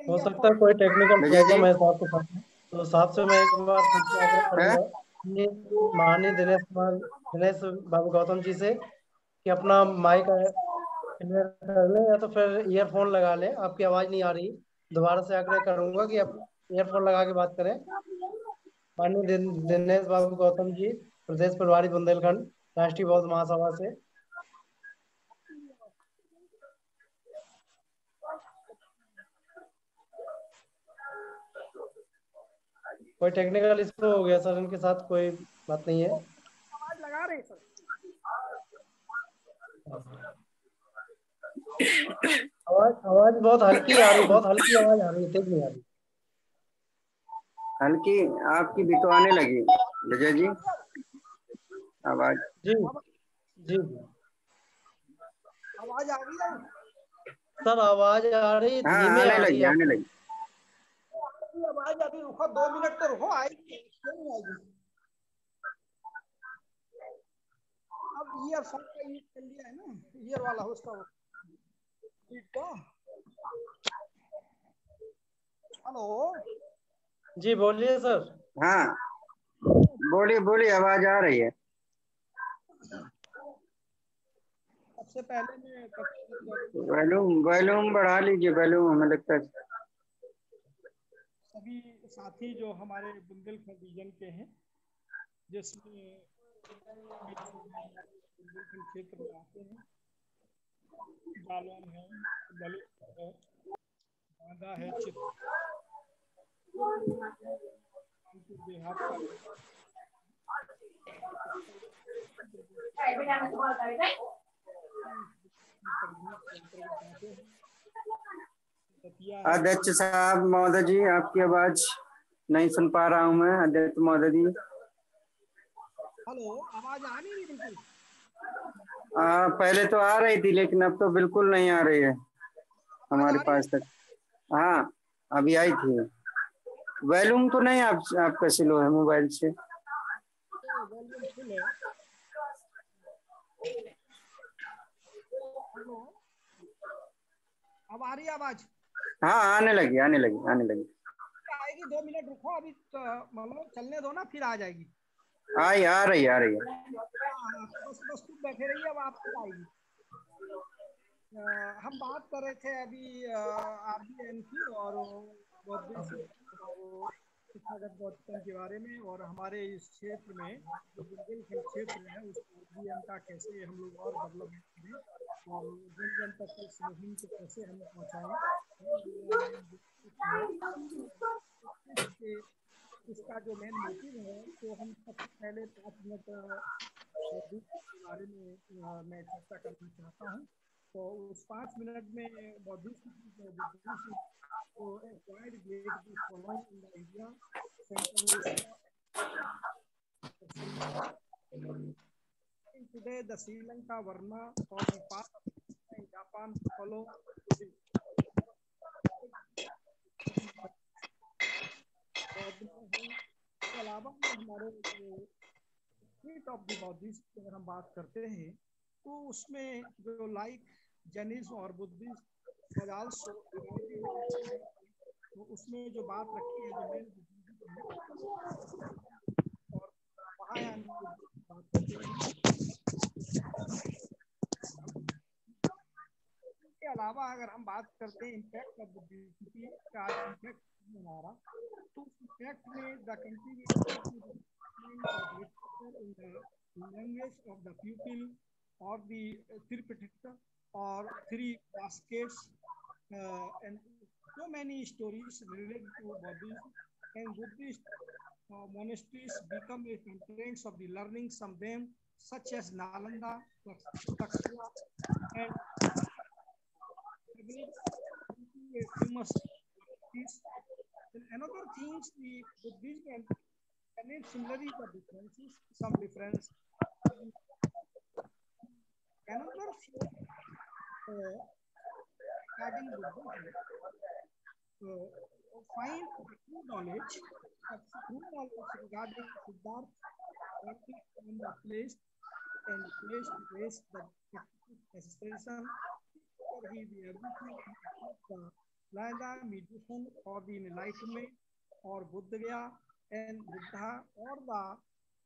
हो सकता है कोई टेक्निकल प्रॉब्लम है साहब के साथ। तो साहब से मैं एक बार फिर से आग्रह करूंगा माननीय दिनेश बाबू गौतम जी से कि अपना माइक क्लियर कर लें या तो फिर ईयरफोन लगा लें। आपकी आवाज नहीं आ रही। दोबारा से आग्रह करूंगा कि आप ईयरफोन लगा के बात करें। माननीय दिनेश बाबू गौतम जी प्रदेश प्रभारी बुंदेलखंड राष्ट्रीय बौद्ध महासभा से। कोई टेक्निकल इशू हो गया सर इनके साथ, कोई बात नहीं है। आवाज लगा रहे सर। आवाज बहुत हल्की आ रही, बहुत हल्की आवाज आ रही है, तेज नहीं आ रही। हल्की आपकी भी तो आने लगी विजय जी आवाज। जी जी आवाज आ रही है सर, आवाज आ रही है, धीमे आ रही है। आने लगी। आवाज अभी रुको 2 मिनट तो रुको, आएगी। ईयरफोन का यूज कर लिया है ना, ईयर वाला उसका हेलो जी बोलिए सर। हाँ बोलिए बोलिए, आवाज आ रही है। सबसे पहले मैं वॉल्यूम बढ़ा लीजिए, वॉल्यूम हमें लगता है। सभी साथी जो हमारे बुंदेलखंड रीजन के हैं, जिसमें बुंदेलखंड क्षेत्र में आते हैं, जालौन है, ललित है, बांदा है, देहात का अध्यक्ष साहब महोदय जी, आपकी आवाज नहीं सुन पा रहा हूँ मैं। अध्यक्ष महोदय जी। हेलो, आवाज आ नहीं रही बिल्कुल? पहले तो आ रही थी, लेकिन अब तो बिल्कुल नहीं आ रही है हमारे पास तक। हाँ अभी आई थी। वॉल्यूम तो नहीं आपका स्लो है मोबाइल से? वॉल्यूम फुल है। हेलो, अब आ रही है आवाज? हाँ आने लगी। आएगी, 2 मिनट रुको, अभी मतलब चलने दो ना, फिर आ जाएगी। आ रही है। बस तुम बैठे रहिए, अब आपको आएगी। हम बात कर रहे थे अभी RBN की और शिक्षागत बौद्धिकता के बारे में, और हमारे इस क्षेत्र में जो बुंदेलखंड क्षेत्र है उस RBN का कैसे हम लोग और डेवलपमेंट करें और जन जन तक इस मुहिम को कैसे हम पहुँचाएं। इसका जो मेन मोटिव है, तो हम सबसे पहले 5 मिनट के बारे में मैं चर्चा करना चाहता हूँ। तो उस 5 मिनट में Buddhism today the Sri Lanka, Burma or Nepal and Japan follow Buddhism. इसके अलावा हमारे स्पिरिट ऑफ द बौद्धिज्म की अगर हम बात करते हैं, तो उसमें जो लाइक जैनिज्म और बुद्धिज्म और आल्सो तो उसमें जो बात रखी है जो मेन और महायान बात करते हैं। इसके अलावा अगर हम बात करते हैं इम्पैक्ट ऑफ बुद्धिज्म का, इम्पैक्ट हमारा, तो इम्पैक्ट में the contribution of literature in the language of the pupil or the Tripitaka or 3 baskets and so many stories related to Buddhism, and Buddhist monasteries become a conference of the learning, some of them such as Nalanda, Taxila, and famous. And another thing, the Buddhism and similarly the differences, some difference. Another thing regarding Buddhism, find true knowledge regarding Siddhartha and the place and place to place the association he the everything the Lada meditation or the enlightenment or Buddha and Buddha or the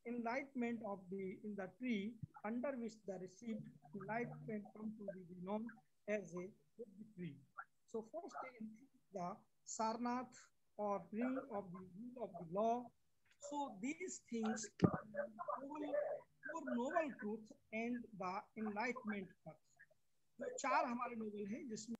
enlightenment of the in the tree under which the received enlightenment come to be known as a Buddha tree. So first the Sarnath or tree of the rule of the law. So these things four noble truths and the enlightenment path. तो 4 हमारे Nobel हैं जिसमें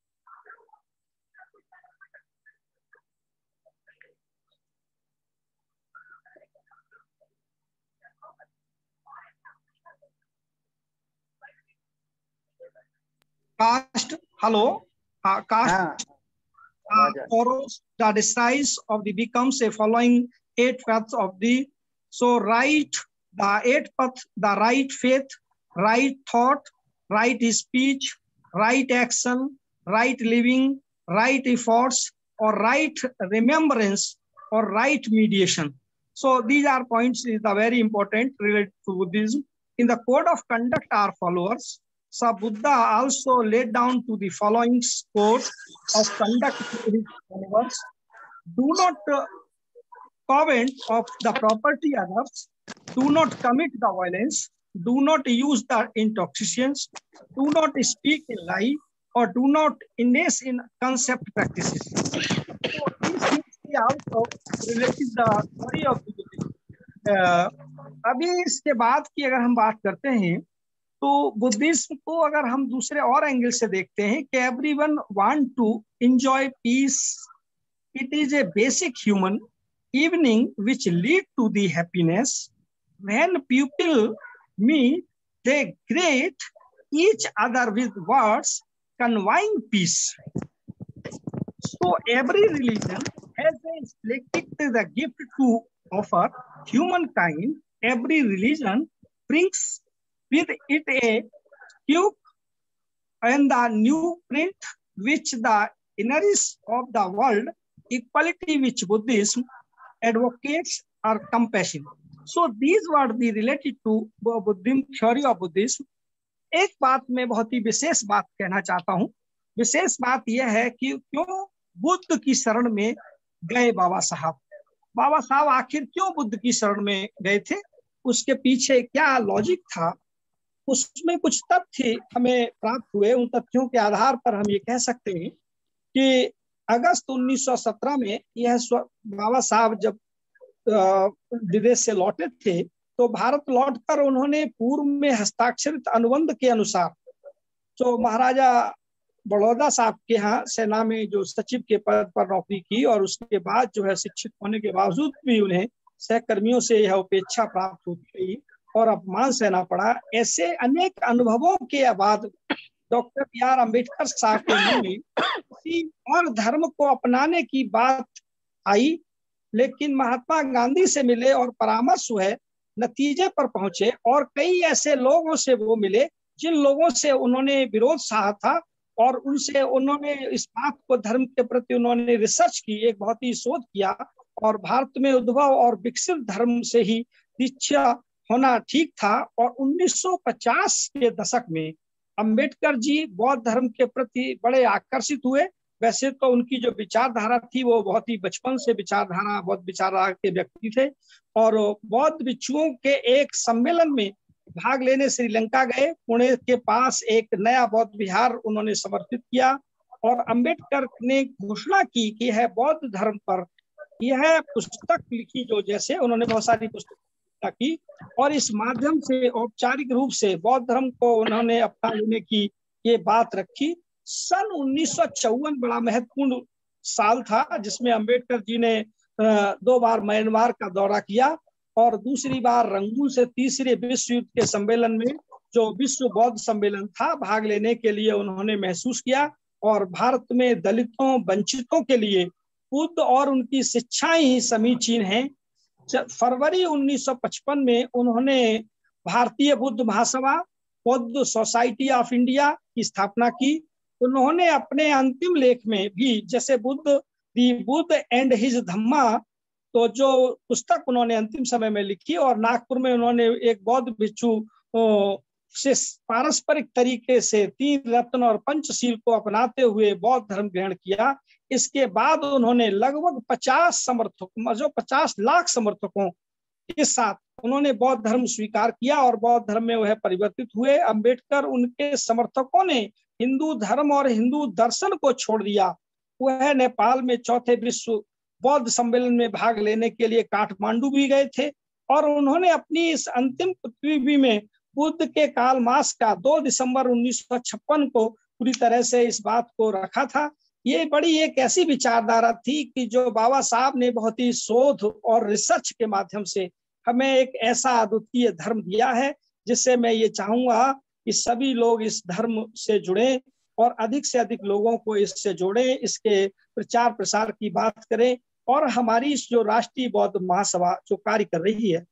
caste, hello, caste follows the disguise of the becomes a following 8 paths of the, so right, the 8 paths, the right faith, right thought, right speech, right action, right living, right efforts, or right remembrance, or right mediation. So these are points is the very important related to Buddhism. in the code of conduct our followers. So Buddha also laid down to the following code of conduct to his followers. Do not covet of the property others. Do not commit the violence. Do not use the intoxicants. Do not speak a lie, or do not engage in concept practices. So these things we also related the story of Buddhism. अभी इसके बाद की अगर हम बात करते हैं तो बुद्धिज्म को अगर हम दूसरे और एंगल से देखते हैं कि everyone want to enjoy peace. It is a basic human evening which lead to the happiness. When people meet, they greet each other with words conveying peace. So every religion has selected the gift to offer humankind. Every religion brings with it a cube and the new print which the inners of the world, equality which Buddhism advocates are compassion. So these were the related to Buddhism, theory of Buddhism. एक बात मैं बहुत ही विशेष बात कहना चाहता हूँ. विशेष बात यह है कि क्यों बुद्ध की शरण में गए बाबा साहब. बाबा साहब आखिर क्यों बुद्ध की शरण में गए थे, उसके पीछे क्या लॉजिक था, उसमें कुछ तथ्य हमें प्राप्त हुए. उन तथ्यों के आधार पर हम ये कह सकते हैं कि अगस्त 1917 में यह बाबा साहब जब विदेश से लौटे थे तो भारत लौटकर उन्होंने पूर्व में हस्ताक्षरित अनुबंध के अनुसार जो महाराजा बड़ौदा साहब के यहाँ सेना में जो सचिव के पद पर नौकरी की और उसके बाद जो है शिक्षित होने के बावजूद भी उन्हें सहकर्मियों से यह उपेक्षा प्राप्त होती रही और अपमान सहना पड़ा. ऐसे अनेक अनुभवों के बाद डॉक्टर B.R. अम्बेडकर साहब के मन में किसी और धर्म को अपनाने की बात आई, लेकिन महात्मा गांधी से मिले और परामर्श हुए, नतीजे पर पहुंचे और कई ऐसे लोगों से वो मिले जिन लोगों से उन्होंने विरोध सहा था और उनसे उन्होंने इस बात को धर्म के प्रति उन्होंने रिसर्च की, एक बहुत ही शोध किया और भारत में उद्भव और विकसित धर्म से ही दीक्षा होना ठीक था. और 1950 के दशक में अंबेडकर जी बौद्ध धर्म के प्रति बड़े आकर्षित हुए. वैसे तो उनकी जो विचारधारा थी वो बहुत ही बचपन से बौद्ध विचारधारा के व्यक्ति थे और बौद्ध भिक्षुओं के एक सम्मेलन में भाग लेने श्रीलंका गए. पुणे के पास एक नया बौद्ध विहार उन्होंने समर्पित किया और अंबेडकर ने घोषणा की कि यह बौद्ध धर्म पर यह पुस्तक लिखी, जो जैसे उन्होंने बहुत सारी पुस्तक की और इस माध्यम से औपचारिक रूप से बौद्ध धर्म को उन्होंने अपना लेने की ये बात रखी. सन 1954 बड़ा महत्वपूर्ण साल था जिसमें अंबेडकर जी ने 2 बार म्यांमार का दौरा किया और दूसरी बार रंगून से तीसरे विश्व युद्ध के सम्मेलन में जो विश्व बौद्ध सम्मेलन था भाग लेने के लिए उन्होंने महसूस किया. और भारत में दलितों वंचितों के लिए बुद्ध और उनकी शिक्षाएं ही समीचीन हैं. फरवरी 1955 में उन्होंने भारतीय बुद्ध महासभा, बुद्ध सोसाइटी ऑफ इंडिया की स्थापना की. उन्होंने अपने अंतिम लेख में भी जैसे बुद्ध एंड हिज धम्मा, तो जो पुस्तक उन्होंने अंतिम समय में लिखी और नागपुर में उन्होंने एक बौद्ध भिक्षु से पारस्परिक तरीके से 3 रत्न और पंचशील को अपनाते हुए बौद्ध धर्म ग्रहण किया. इसके बाद उन्होंने लगभग 50 लाख समर्थकों के साथ उन्होंने बौद्ध धर्म स्वीकार किया और बौद्ध धर्म में वह परिवर्तित हुए. अंबेडकर उनके समर्थकों ने हिंदू धर्म और हिंदू दर्शन को छोड़ दिया. वह नेपाल में 4थे विश्व बौद्ध सम्मेलन में भाग लेने के लिए काठमांडू भी गए थे और उन्होंने अपनी इस अंतिम प्रतिलिपि में बुद्ध के काल मास का 2 दिसंबर 1956 को पूरी तरह से इस बात को रखा था. ये बड़ी एक ऐसी विचारधारा थी कि जो बाबा साहब ने बहुत ही शोध और रिसर्च के माध्यम से हमें एक ऐसा अद्वितीय धर्म दिया है, जिससे मैं ये चाहूंगा कि सभी लोग इस धर्म से जुड़ें और अधिक से अधिक लोगों को इससे जोड़ें, इसके प्रचार प्रसार की बात करें. और हमारी जो राष्ट्रीय बौद्ध महासभा जो कार्य कर रही है,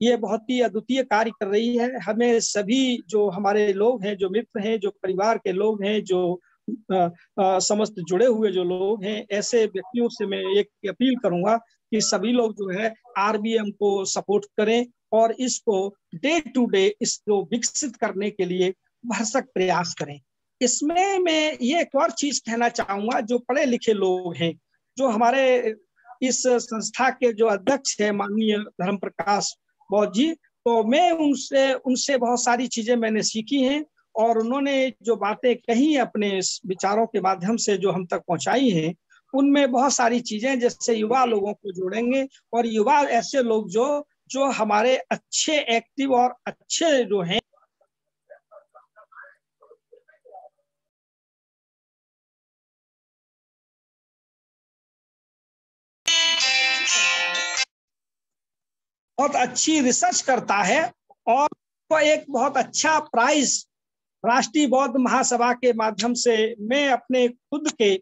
ये बहुत ही अद्वितीय कार्य कर रही है. हमें सभी जो हमारे लोग हैं, जो मित्र हैं, जो परिवार के लोग हैं, जो समस्त जुड़े हुए जो लोग हैं, ऐसे व्यक्तियों से मैं एक अपील करूंगा कि सभी लोग जो है RBM को सपोर्ट करें और इसको डे टू डे इसको विकसित करने के लिए भरसक प्रयास करें। इसमें मैं ये एक और चीज कहना चाहूंगा, जो पढ़े लिखे लोग हैं, जो हमारे इस संस्था के जो अध्यक्ष है माननीय धर्म प्रकाश बौद्ध जी, तो मैं उनसे बहुत सारी चीजें मैंने सीखी हैं और उन्होंने जो बातें कही अपने विचारों के माध्यम से जो हम तक पहुंचाई हैं, उनमें बहुत सारी चीजें जैसे युवा लोगों को जोड़ेंगे और युवा ऐसे लोग जो हमारे अच्छे एक्टिव और अच्छे जो हैं बहुत अच्छी रिसर्च करता है और तो एक बहुत अच्छा प्राइज राष्ट्रीय बौद्ध महासभा के माध्यम से मैं अपने खुद के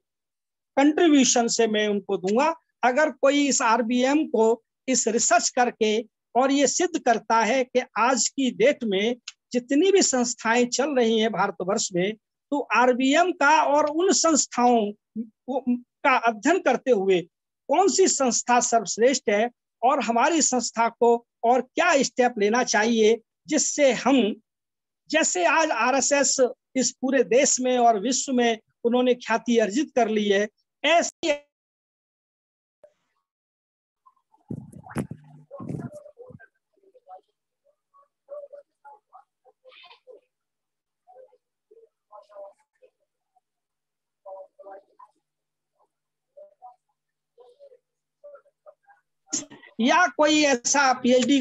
कंट्रीब्यूशन से मैं उनको दूंगा। अगर कोई इस आरबीएम को इस रिसर्च करके और ये सिद्ध करता है कि आज की डेट में जितनी भी संस्थाएं चल रही हैं भारतवर्ष में, तो आरबीएम का और उन संस्थाओं का अध्ययन करते हुए कौन सी संस्था सर्वश्रेष्ठ है और हमारी संस्था को और क्या स्टेप लेना चाहिए, जिससे हम जैसे आज आरएसएस इस पूरे देश में और विश्व में उन्होंने ख्याति अर्जित कर ली है, ऐसी या कोई ऐसा पीएचडी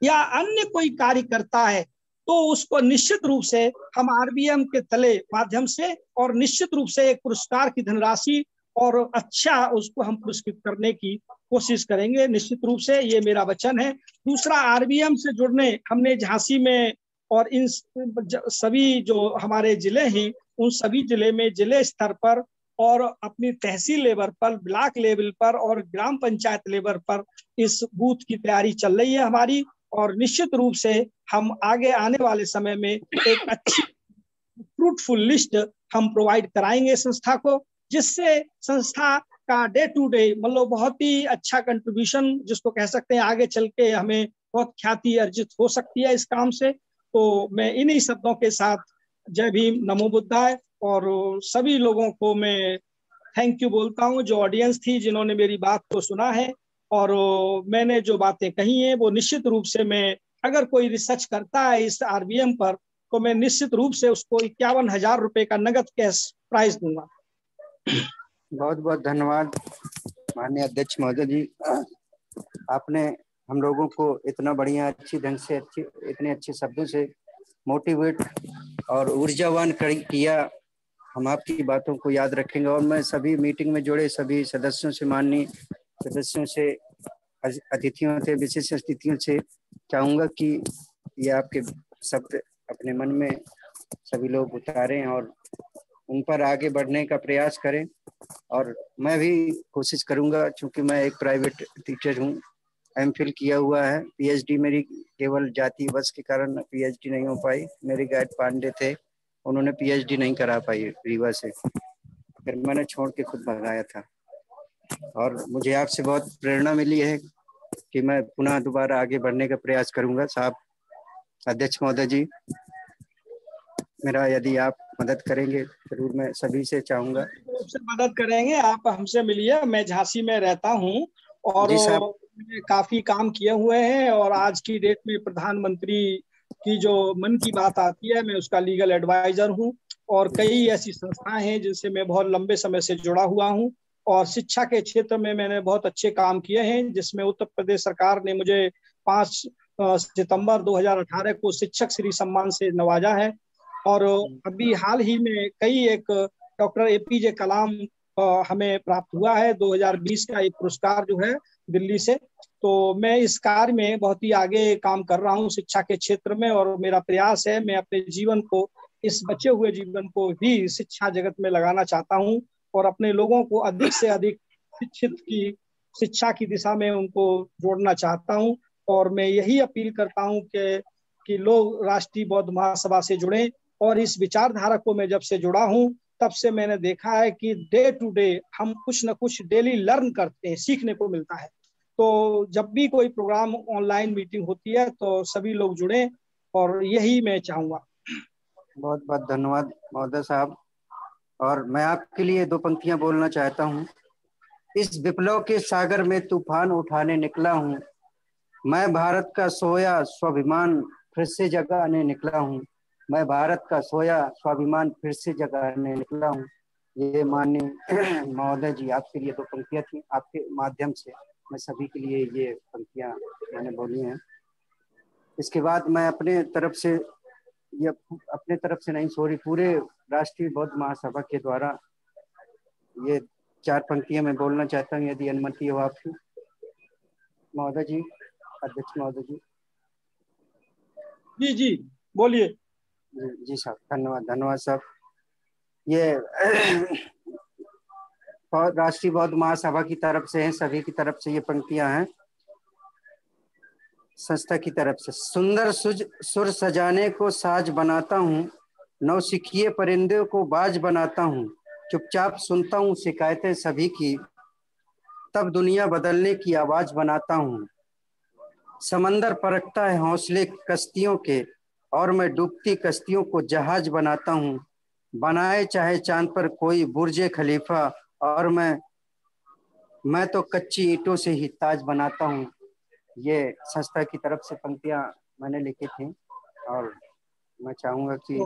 या अन्य कोई कार्य करता है, तो उसको निश्चित रूप से हम आरबीएम के तले माध्यम से और निश्चित रूप से एक पुरस्कार की धनराशि और अच्छा उसको हम पुरस्कृत करने की कोशिश करेंगे, निश्चित रूप से ये मेरा वचन है। दूसरा, आरबीएम से जुड़ने हमने झांसी में और इन सभी जो हमारे जिले हैं उन सभी जिले में जिले स्तर पर और अपनी तहसील लेवल पर, ब्लॉक लेवल पर और ग्राम पंचायत लेवल पर इस बूथ की तैयारी चल रही है हमारी, और निश्चित रूप से हम आगे आने वाले समय में एक अच्छी फ्रूटफुल लिस्ट हम प्रोवाइड कराएंगे संस्था को, जिससे संस्था का डे टू डे मतलब बहुत ही अच्छा कंट्रीब्यूशन जिसको कह सकते हैं, आगे चल के हमें बहुत ख्याति अर्जित हो सकती है इस काम से। तो मैं इन्हीं शब्दों के साथ जय भीम, नमो बुद्धाय, और सभी लोगों को मैं थैंक यू बोलता हूँ जो ऑडियंस थी जिन्होंने मेरी बात को सुना है, और मैंने जो बातें कही हैं वो निश्चित रूप से मैं अगर कोई रिसर्च करता है इस आरबीएम पर तो मैं निश्चित रूप से उसको 51,000 रुपए का नगद कैश प्राइज दूंगा। बहुत बहुत धन्यवाद माननीय अध्यक्ष महोदय जी, आपने हम लोगों को इतना बढ़िया अच्छी ढंग से इतने अच्छे शब्दों से मोटिवेट और ऊर्जावान किया। हम आपकी बातों को याद रखेंगे और मैं सभी मीटिंग में जुड़े सभी सदस्यों से, माननीय सदस्यों से, अतिथियों से, विशेष अतिथियों से चाहूँगा कि ये आपके शब्द अपने मन में सभी लोग उतारें और उन पर आगे बढ़ने का प्रयास करें। और मैं भी कोशिश करूँगा, चूँकि मैं एक प्राइवेट टीचर हूँ, एमफिल किया हुआ है, पीएचडी मेरी केवल जाति वश के कारण पीएचडी नहीं हो पाई। मेरे गाइड पांडे थे, उन्होंने पीएचडी नहीं करा पाई रीवा से, फिर मैंने छोड़ के खुद भगाया था। और मुझे आपसे बहुत प्रेरणा मिली है कि मैं पुनः दोबारा आगे बढ़ने का प्रयास करूंगा। साहब अध्यक्ष महोदय जी, मेरा यदि आप मदद करेंगे जरूर, मैं सभी से चाहूंगा। से मदद करेंगे, आप हमसे मिलिए। मैं झांसी में रहता हूँ और काफी काम किए हुए हैं, और आज की डेट में प्रधानमंत्री की जो मन की बात आती है मैं उसका लीगल एडवाइजर हूँ, और कई ऐसी संस्थाएं हैं जिनसे मैं बहुत लंबे समय से जुड़ा हुआ हूँ। और शिक्षा के क्षेत्र में मैंने बहुत अच्छे काम किए हैं, जिसमें उत्तर प्रदेश सरकार ने मुझे 5 सितंबर 2018 को शिक्षक श्री सम्मान से नवाजा है। और अभी हाल ही में एक डॉक्टर एपीजे कलाम हमें प्राप्त हुआ है 2020 का एक पुरस्कार जो है दिल्ली से। तो मैं इस कार्य में बहुत ही आगे काम कर रहा हूँ शिक्षा के क्षेत्र में, और मेरा प्रयास है मैं अपने जीवन को, इस बचे हुए जीवन को भी शिक्षा जगत में लगाना चाहता हूँ और अपने लोगों को अधिक से अधिक शिक्षा की दिशा में उनको जोड़ना चाहता हूँ। और मैं यही अपील करता हूँ कि लोग राष्ट्रीय बौद्ध महासभा से जुड़ें, और इस विचारधारा को मैं जब से जुड़ा हूँ तब से मैंने देखा है कि डे टू डे हम कुछ न कुछ डेली लर्न करते हैं, सीखने को मिलता है। तो जब भी कोई प्रोग्राम ऑनलाइन मीटिंग होती है तो सभी लोग जुड़े, और यही मैं चाहूंगा। बहुत बहुत धन्यवाद महोदय साहब। और मैं आपके लिए दो पंक्तियां बोलना चाहता हूँ। इस विप्लव के सागर में तूफान उठाने निकला हूँ, मैं भारत का सोया स्वाभिमान फिर से जगाने निकला हूँ, मैं भारत का सोया स्वाभिमान फिर से जगाने निकला हूँ। ये माननीय महोदय जी, आपके लिए दो पंक्तियां थी, आपके माध्यम से मैं सभी के लिए ये पंक्तियां मैंने बोली हैं। इसके बाद मैं अपने तरफ से, ये अपने तरफ से नहीं सॉरी, पूरे राष्ट्रीय बौद्ध महासभा के द्वारा ये 4 पंक्तियां मैं बोलना चाहता हूँ, यदि अनुमति हो आपकी महोदय जी, अध्यक्ष महोदय जी। जी जी बोलिए। जी साहब, धन्यवाद धन्यवाद साहब। ये राष्ट्रीय बौद्ध महासभा की तरफ से है, सभी की तरफ से ये पंक्तियां हैं संस्था की तरफ से। सुंदर सुर सजाने को साज बनाता हूँ, नौसिखिए परिंदे को बाज बनाता हूँ, चुपचाप सुनता हूँ शिकायतें सभी की, तब दुनिया बदलने की आवाज बनाता हूँ। समंदर परखता है हौसले कश्तियों के, और मैं डूबती कश्तियों को जहाज बनाता हूँ। बनाए चाहे चांद पर कोई बुर्ज खलीफा, और मैं तो कच्ची ईंटों से ही ताज बनाता हूँ। ये संस्था की तरफ से पंक्तियां मैंने लिखी थी, और मैं चाहूंगा कि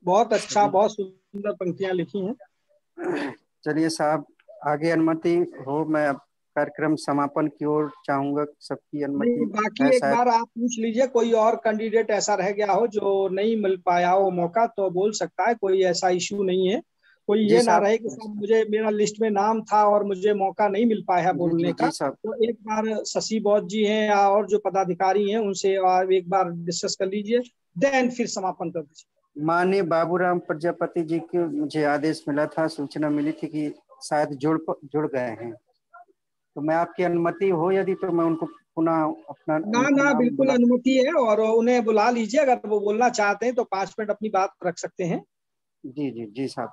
बहुत अच्छा, बहुत सुंदर पंक्तियां लिखी हैं। चलिए साहब, आगे अनुमति हो, मैं अब कार्यक्रम समापन की ओर चाहूंगा, सबकी अनुमति बाकी है एक शायद। बार आप पूछ लीजिए, कोई और कैंडिडेट ऐसा रह गया हो जो नहीं मिल पाया हो मौका, तो बोल सकता है, कोई ऐसा इशू नहीं है। कोई ये ना रहे कि सर मुझे, मेरा लिस्ट में नाम था और मुझे मौका नहीं मिल पाया है बोलने का। तो एक बार शशि बौद्ध जी हैं और जो पदाधिकारी हैं उनसे एक बार डिस्कस कर लीजिए, देन फिर समापन कर दीजिए। माननीय बाबूराम प्रजापति जी के मुझे आदेश मिला था, सूचना मिली थी कि शायद जुड़ गए हैं, तो मैं आपकी अनुमति हो यदि तो मैं उनको पुनः अपना ना बिल्कुल अनुमति है, और उन्हें बुला लीजिए, अगर वो बोलना चाहते हैं तो 5 मिनट अपनी बात रख सकते हैं। जी जी जी साहब,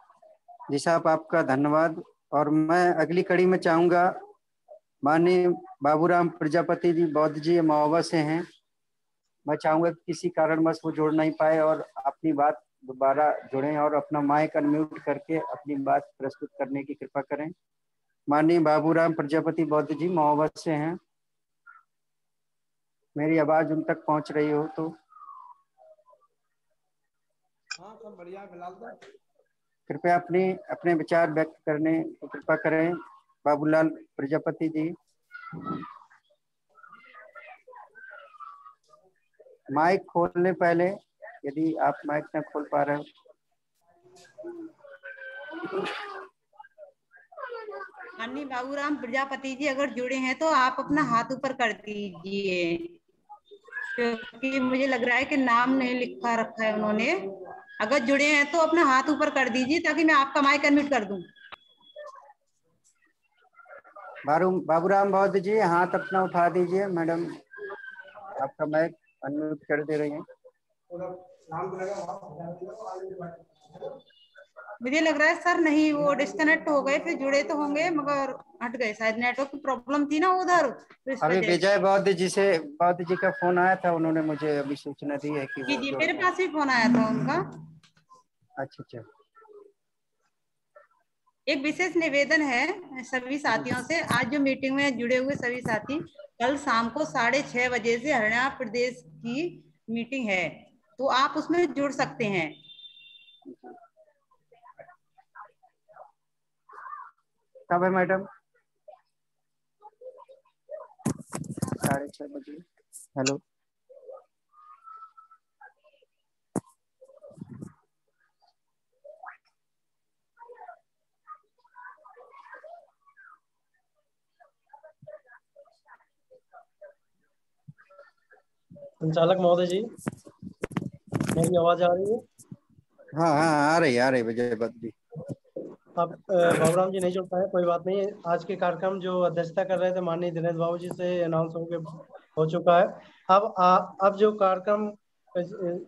जी साहब आपका धन्यवाद। और मैं अगली कड़ी में चाहूंगा, माननीय बाबूराम प्रजापति जी बौद्ध जी महोबा से हैं, मैं चाहूंगा कि किसी कारणवश वो जुड़ नहीं पाए और अपनी बात दोबारा जुड़ें और अपना माइक अनम्यूट करके अपनी बात प्रस्तुत करने की कृपा करें। माननीय बाबूराम प्रजापति बौद्ध जी महोबा से हैं, मेरी आवाज उन तक पहुंच रही हो तो। हाँ सब बढ़िया, फिलहाल तो कृपया अपने विचार व्यक्त करने की कृपा करें। बाबूलाल प्रजापति जी, माइक खोलने पहले, यदि आप माइक न खोल पा रहे हो। माननीय बाबूराम प्रजापति जी अगर जुड़े हैं तो आप अपना हाथ ऊपर कर दीजिए, क्योंकि मुझे लग रहा है कि नाम नहीं लिखा रखा है उन्होंने। अगर जुड़े हैं तो अपना हाथ ऊपर कर दीजिए ताकि मैं आपका माइक अनम्यूट कर दूं। बाबूराम बौद्ध जी हाथ अपना उठा दीजिए, मैडम आपका माइक अनम्यूट कर दे रही हैं। मुझे लग रहा है सर नहीं, वो डिस्कनेक्ट हो गए, फिर जुड़े तो होंगे मगर हट गए, शायद नेटवर्क की प्रॉब्लम थी ना उधर। अभी विजय बौद्ध जी का फोन आया था, उन्होंने मुझे अभी सूचना दी है कि जी जी मेरे पास भी फोन आया था उनका। अच्छा। एक विशेष निवेदन है सभी साथियों से, आज जो मीटिंग में जुड़े हुए सभी साथी, कल शाम को 6:30 बजे से हरियाणा प्रदेश की मीटिंग है, तो आप उसमें जुड़ सकते हैं। कब है मैडम? 6:30 बजे। हेलो, संचालक महोदय जी, मेरी आवाज आ रही है? हाँ आ रही विजय बौद्ध जी। अब बाबूराम जी नहीं जुड़ पाए, कोई बात नहीं। आज के कार्यक्रम जो अध्यक्षता कर रहे थे माननीय दिनेश बाबू जी से अनाउंस हो चुका है। अब जो कार्यक्रम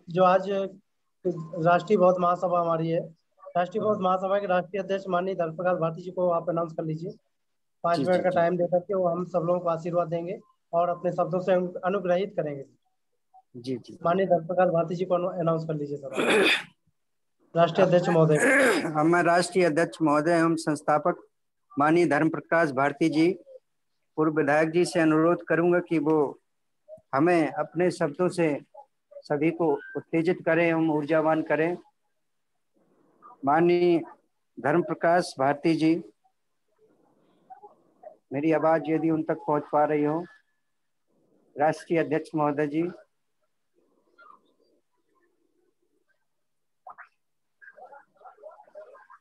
जो आज राष्ट्रीय बौद्ध महासभा हमारी है, राष्ट्रीय बौद्ध महासभा के राष्ट्रीय अध्यक्ष माननीय धर्मप्रकाश भारती जी को आप अनाउंस कर लीजिए। 5 जी, मिनट का जी। टाइम दे करके वो हम सब लोगों को आशीर्वाद देंगे और अपने शब्दों से अनुग्रहित करेंगे। जी जी। माननीय धर्मप्रकाश भारती जी को अनाउंस कर लीजिए सर। राष्ट्रीय अध्यक्ष महोदय। हमारे राष्ट्रीय अध्यक्ष महोदय एवं संस्थापक माननीय धर्मप्रकाश भारती जी, पूर्व विधायक जी से अनुरोध करूंगा कि वो हमें अपने शब्दों से सभी को उत्तेजित करें एवं ऊर्जावान करें। माननीय धर्मप्रकाश भारती जी, मेरी आवाज यदि उन तक पहुंच पा रही हो। राष्ट्रीय अध्यक्ष महोदय जी।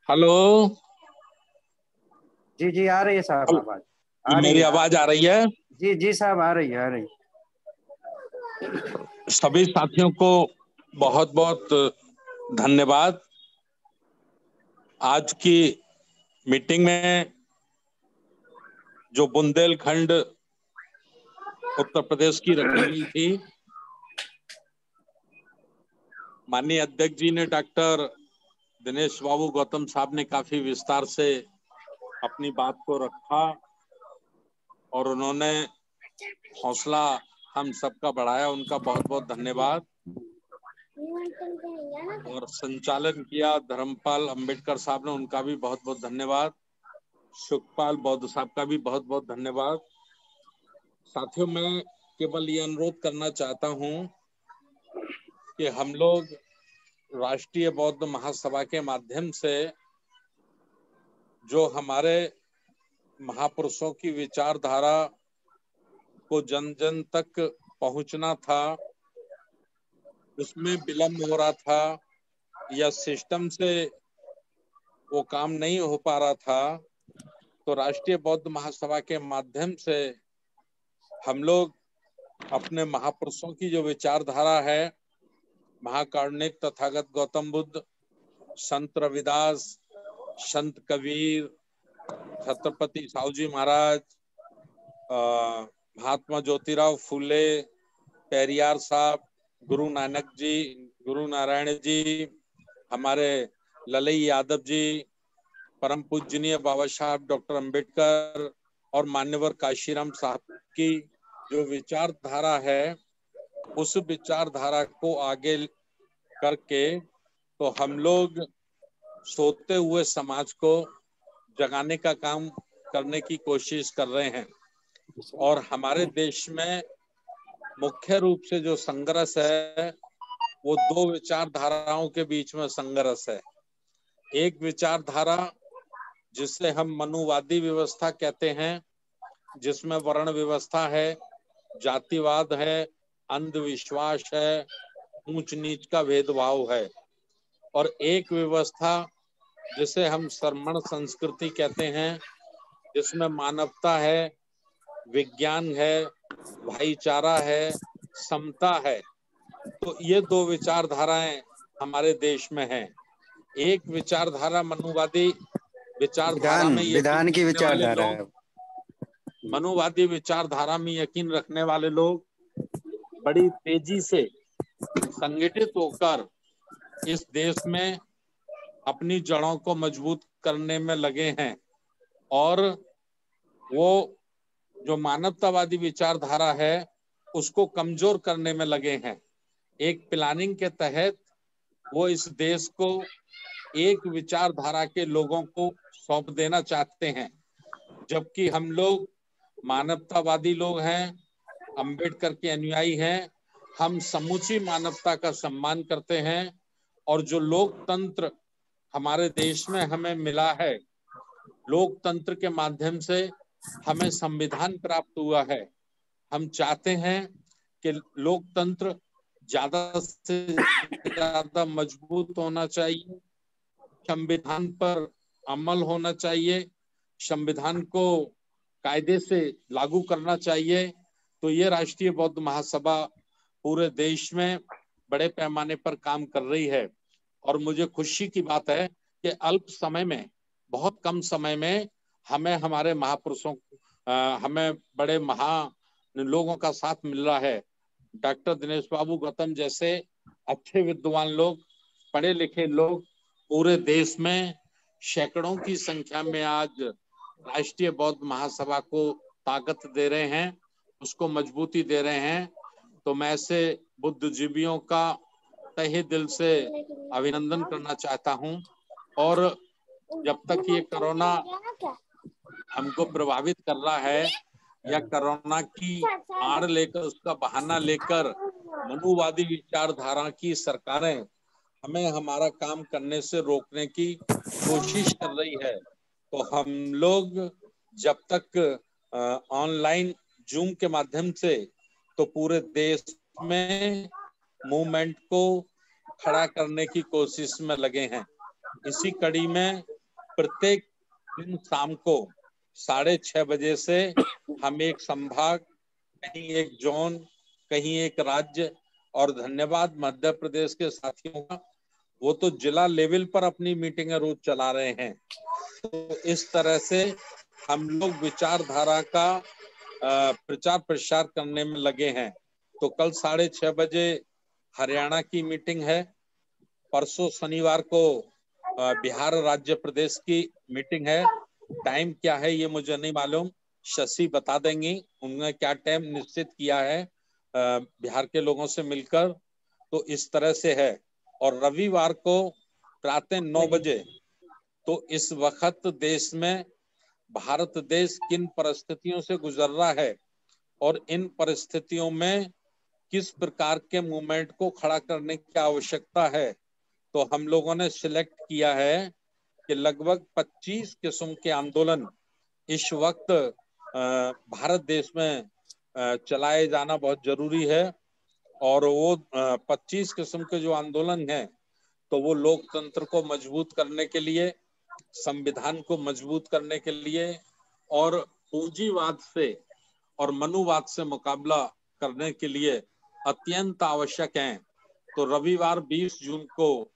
हेलो। जी जी, आ रही है साहब आवाज। मेरी आवाज आ रही है? जी जी साहब, आ रही है, आ रही। सभी साथियों को बहुत बहुत धन्यवाद। आज की मीटिंग में जो बुंदेलखंड उत्तर प्रदेश की रखी गई थी, माननीय अध्यक्ष जी ने डॉक्टर दिनेश बाबू गौतम साहब ने काफी विस्तार से अपनी बात को रखा और उन्होंने हौसला हम सबका बढ़ाया। उनका बहुत बहुत धन्यवाद। और संचालन किया धर्मपाल अंबेडकर साहब ने, उनका भी बहुत बहुत धन्यवाद। सुखपाल बौद्ध साहब का भी बहुत बहुत धन्यवाद। साथियों, मैं केवल ये अनुरोध करना चाहता हूं कि हम लोग राष्ट्रीय बौद्ध महासभा के माध्यम से जो हमारे महापुरुषों की विचारधारा को जन जन तक पहुंचना था, उसमें विलम्ब हो रहा था या सिस्टम से वो काम नहीं हो पा रहा था, तो राष्ट्रीय बौद्ध महासभा के माध्यम से हम लोग अपने महापुरुषों की जो विचारधारा है, महाकारुणिक तथागत गौतम बुद्ध, संत रविदास, संत कबीर, छत्रपति साहू जी महाराज, महात्मा ज्योतिराव फूले, पेरियार साहब, गुरु नानक जी, गुरु नारायण जी, हमारे ललई यादव जी, परम पूजनीय बाबा साहब डॉक्टर अंबेडकर और मान्यवर काशीराम साहब की जो विचारधारा है, उस विचारधारा को आगे करके तो हम लोग सोते हुए समाज को जगाने का काम करने की कोशिश कर रहे हैं। और हमारे देश में मुख्य रूप से जो संघर्ष है वो दो विचारधाराओं के बीच में संघर्ष है। एक विचारधारा जिसे हम मनुवादी व्यवस्था कहते हैं, जिसमें वर्ण व्यवस्था है, जातिवाद है, अंधविश्वास है, ऊंच नीच का भेदभाव है। और एक व्यवस्था जिसे हम श्रमण संस्कृति कहते हैं, जिसमें मानवता है, विज्ञान है, भाईचारा है, समता है। तो ये दो विचारधाराएं हमारे देश में हैं। एक विचारधारा मनुवादी विचारधारा में विधान की विचारधारा है। मनुवादी विचारधारा में यकीन रखने वाले लोग बड़ी तेजी से संगठित होकर इस देश में अपनी जड़ों को मजबूत करने में लगे हैं। और वो जो मानवतावादी विचारधारा है उसको कमजोर करने में लगे हैं। एक प्लानिंग के तहत वो इस देश को एक विचारधारा के लोगों को सौंप देना चाहते हैं, जबकि हम लोग मानवतावादी लोग हैं, अंबेडकर के अनुयायी हैं। हम समूची मानवता का सम्मान करते हैं और जो लोकतंत्र हमारे देश में हमें मिला है, लोकतंत्र के माध्यम से हमें संविधान प्राप्त हुआ है। हम चाहते हैं कि लोकतंत्र ज्यादा से ज्यादा मजबूत होना चाहिए, संविधान पर अमल होना चाहिए, संविधान को कायदे से लागू करना चाहिए। तो ये राष्ट्रीय बौद्ध महासभा पूरे देश में बड़े पैमाने पर काम कर रही है। और मुझे खुशी की बात है कि अल्प समय में, बहुत कम समय में हमें हमारे महापुरुषों, हमें बड़े महान लोगों का साथ मिल रहा है। डॉक्टर दिनेश बाबू गौतम जैसे अच्छे विद्वान लोग, पढ़े लिखे लोग पूरे देश में सैकड़ों की संख्या में आज राष्ट्रीय बौद्ध महासभा को ताकत दे रहे हैं, उसको मजबूती दे रहे हैं। तो मैं ऐसे बुद्धिजीवियों का तहे दिल से अभिनंदन करना चाहता हूं। और जब तक ये कोरोना हमको प्रभावित कर रहा है या कोरोना की आड़ लेकर, उसका बहाना लेकर मनुवादी विचारधारा की सरकारें हमें हमारा काम करने से रोकने की कोशिश कर रही है, तो हम लोग जब तक ऑनलाइन जूम के माध्यम से तो पूरे देश में मूवमेंट को खड़ा करने की कोशिश में लगे हैं। इसी कड़ी में प्रत्येक दिन शाम को 6:30 बजे से हम एक संभाग, कहीं एक जोन, कहीं एक राज्य, और धन्यवाद मध्य प्रदेश के साथियों का, वो तो जिला लेवल पर अपनी मीटिंगें रोज चला रहे हैं। तो इस तरह से हम लोग विचारधारा का प्रचार प्रसार करने में लगे हैं। तो कल 6:30 बजे हरियाणा की मीटिंग है, परसों शनिवार को बिहार राज्य प्रदेश की मीटिंग है। टाइम क्या है ये मुझे नहीं मालूम, शशि बता देंगी उन्होंने क्या टाइम निश्चित किया है बिहार के लोगों से मिलकर। तो इस तरह से है। और रविवार को प्रातः 9 बजे, तो इस वक्त देश में भारत देश किन परिस्थितियों से गुजर रहा है और इन परिस्थितियों में किस प्रकार के मूवमेंट को खड़ा करने की आवश्यकता है, तो हम लोगों ने सिलेक्ट किया है कि लगभग 25 किस्म के आंदोलन इस वक्त भारत देश में चलाए जाना बहुत जरूरी है। और वो 25 किस्म के जो आंदोलन हैं, तो वो लोकतंत्र को मजबूत करने के लिए, संविधान को मजबूत करने के लिए, और पूंजीवाद से और मनुवाद से मुकाबला करने के लिए अत्यंत आवश्यक हैं। तो रविवार 20 जून को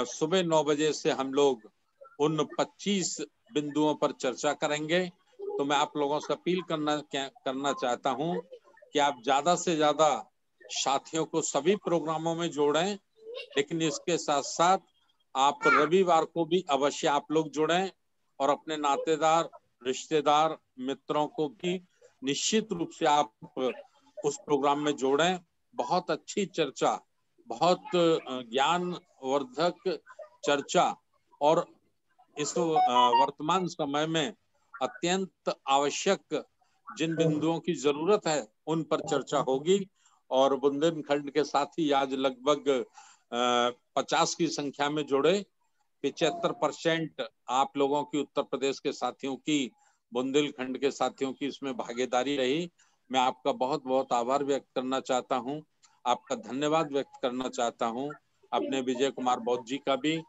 सुबह 9 बजे से हम लोग उन 25 बिंदुओं पर चर्चा करेंगे। तो मैं आप लोगों से अपील करना चाहता हूं कि आप ज्यादा से ज्यादा साथियों को सभी प्रोग्रामों में जोड़ें, लेकिन इसके साथ साथ आप रविवार को भी अवश्य आप लोग जुड़ें और अपने नातेदार, रिश्तेदार, मित्रों को भी निश्चित रूप से आप उस प्रोग्राम में जोड़ें। बहुत अच्छी चर्चा, बहुत ज्ञानवर्धक चर्चा, और इस वर्तमान समय में अत्यंत आवश्यक जिन बिंदुओं की जरूरत है उन पर चर्चा होगी। और बुंदेलखंड के साथी आज लगभग 50 की संख्या में जुड़े। 75% आप लोगों की, उत्तर प्रदेश के साथियों की, बुंदेलखंड के साथियों की इसमें भागीदारी रही। मैं आपका बहुत बहुत आभार व्यक्त करना चाहता हूं, आपका धन्यवाद व्यक्त करना चाहता हूं। अपने विजय कुमार बौद्ध जी का भी,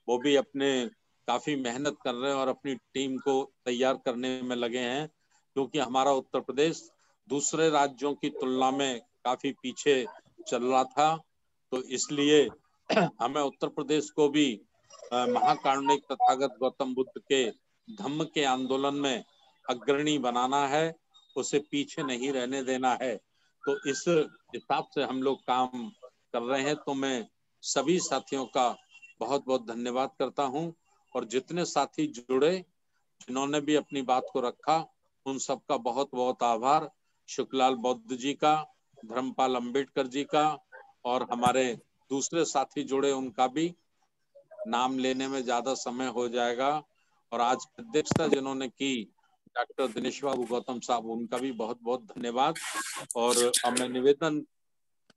वो भी अपने काफी मेहनत कर रहे हैं और अपनी टीम को तैयार करने में लगे हैं, क्योंकि हमारा उत्तर प्रदेश दूसरे राज्यों की तुलना में काफी पीछे चल रहा था। तो इसलिए हमें उत्तर प्रदेश को भी महाकारुणिक तथागत गौतम बुद्ध के धम्म के आंदोलन में अग्रणी बनाना है, उसे पीछे नहीं रहने देना है। तो इस हिसाब से हम लोग काम कर रहे हैं। तो मैं सभी साथियों का बहुत बहुत धन्यवाद करता हूं, और जितने साथी जुड़े, जिन्होंने भी अपनी बात को रखा, उन सबका बहुत बहुत आभार। शुक्लाल बौद्ध जी का, धर्मपाल अंबेडकर जी का, और हमारे दूसरे साथी जुड़े उनका भी। नाम लेने में ज्यादा समय हो जाएगा। और आज अध्यक्षता जिन्होंने की डॉक्टर दिनेश बाबू गौतम साहब, उनका भी बहुत बहुत धन्यवाद। और अब मैं निवेदन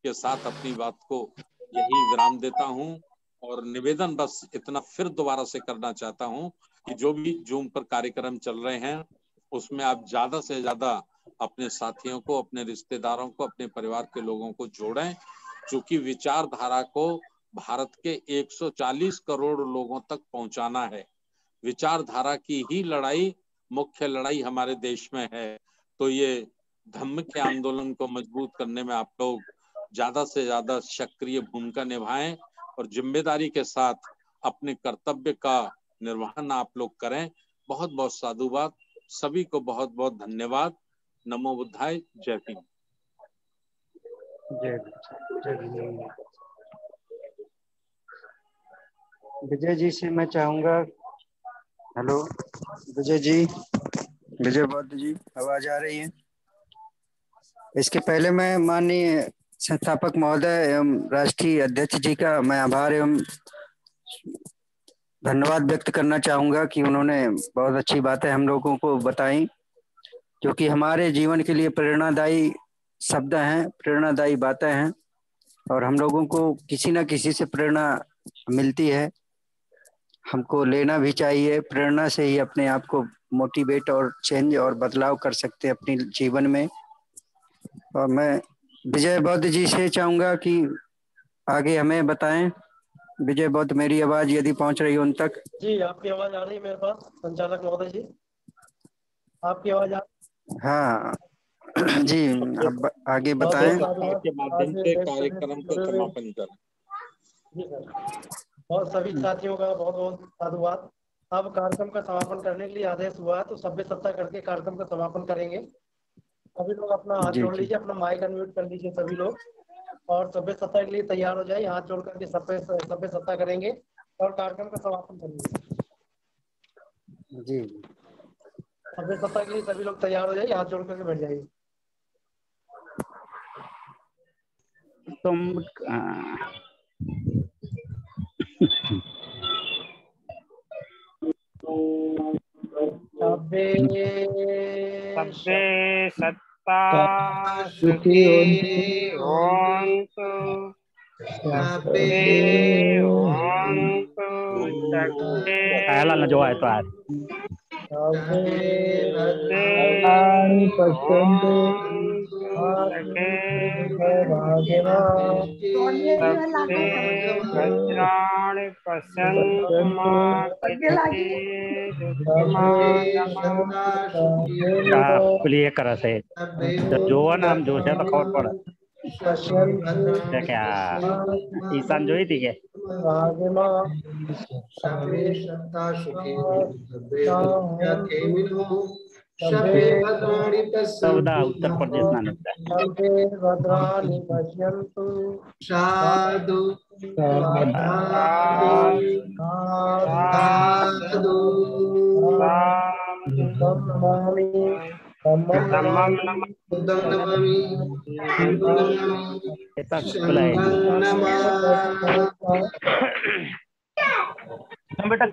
के साथ अपनी बात को यही विराम देता हूं। और निवेदन बस इतना फिर दोबारा से करना चाहता हूं कि जो भी जूम पर कार्यक्रम चल रहे हैं उसमें आप ज्यादा से ज्यादा अपने साथियों को, अपने रिश्तेदारों को, अपने परिवार के लोगों को जोड़ें, क्योंकि विचारधारा को भारत के 140 करोड़ लोगों तक पहुंचाना है। विचारधारा की ही लड़ाई, मुख्य लड़ाई हमारे देश में है। तो ये धम्म के आंदोलन को मजबूत करने में आप लोग ज्यादा से ज्यादा सक्रिय भूमिका निभाएं और जिम्मेदारी के साथ अपने कर्तव्य का निर्वहन आप लोग करें। बहुत बहुत साधुवाद, सभी को बहुत बहुत धन्यवाद। नमो बुद्धाय, जय भीम। जय भीम। विजय जी से मैं चाहूंगा, हेलो विजय जी। विजय बौद्ध जी, आवाज आ रही है? इसके पहले मैं माननीय संस्थापक महोदय एवं राष्ट्रीय अध्यक्ष जी का मैं आभार एवं धन्यवाद व्यक्त करना चाहूंगा कि उन्होंने बहुत अच्छी बातें हम लोगों को बताई, जो कि हमारे जीवन के लिए प्रेरणादायी शब्द हैं, प्रेरणादायी बातें हैं, और हम लोगों को किसी न किसी से प्रेरणा मिलती है। हमको लेना भी चाहिए, प्रेरणा से ही अपने आप को मोटिवेट और चेंज और बदलाव कर सकते हैं अपने जीवन में। और मैं विजय बौद्ध जी से चाहूंगा कि आगे हमें बताएं। विजय बौद्ध, मेरी आवाज यदि पहुंच रही है उन तक? जी, आपकी आवाज आ रही है मेरे पास संचालक महोदय जी, आपकी आवाज आ हाँ जी, अब आगे बताएं। के माध्यम से कार्यक्रम का समापन करें। जी सर, और सभी साथियों का बहुत बहुत साधुवाद। अब कार्यक्रम का समापन करने के लिए आदेश हुआ है, तो सभ्य सत्ता करके कार्यक्रम का समापन करेंगे। सभी लोग अपना हाथ जोड़ लीजिए, अपना माइक अनम्यूट कर लीजिए सभी लोग, और सभ्य सत्ता के लिए तैयार हो जाए। हाथ जोड़ करके सभ्य सत्ता करेंगे और कार्यक्रम का समापन करेंगे। जी, सभ्य सत्ता के लिए सभी लोग तैयार हो जाइए, हाथ जोड़ करके बैठ जाइए। तुम सभ्य सत्ता सुखी होन्तु, सभ्ये होन्तु सखे। न जो है तो आज वज्राणि पश्यन्तु मा प्रिय कर से जो है ना, हम जो है तो खबर पड़ा क्या ईशान जो ही थी के सौदा उत्तर प्रदेश ना लगता साधु बेटा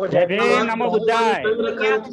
जय भीम, नमो बुद्धाय।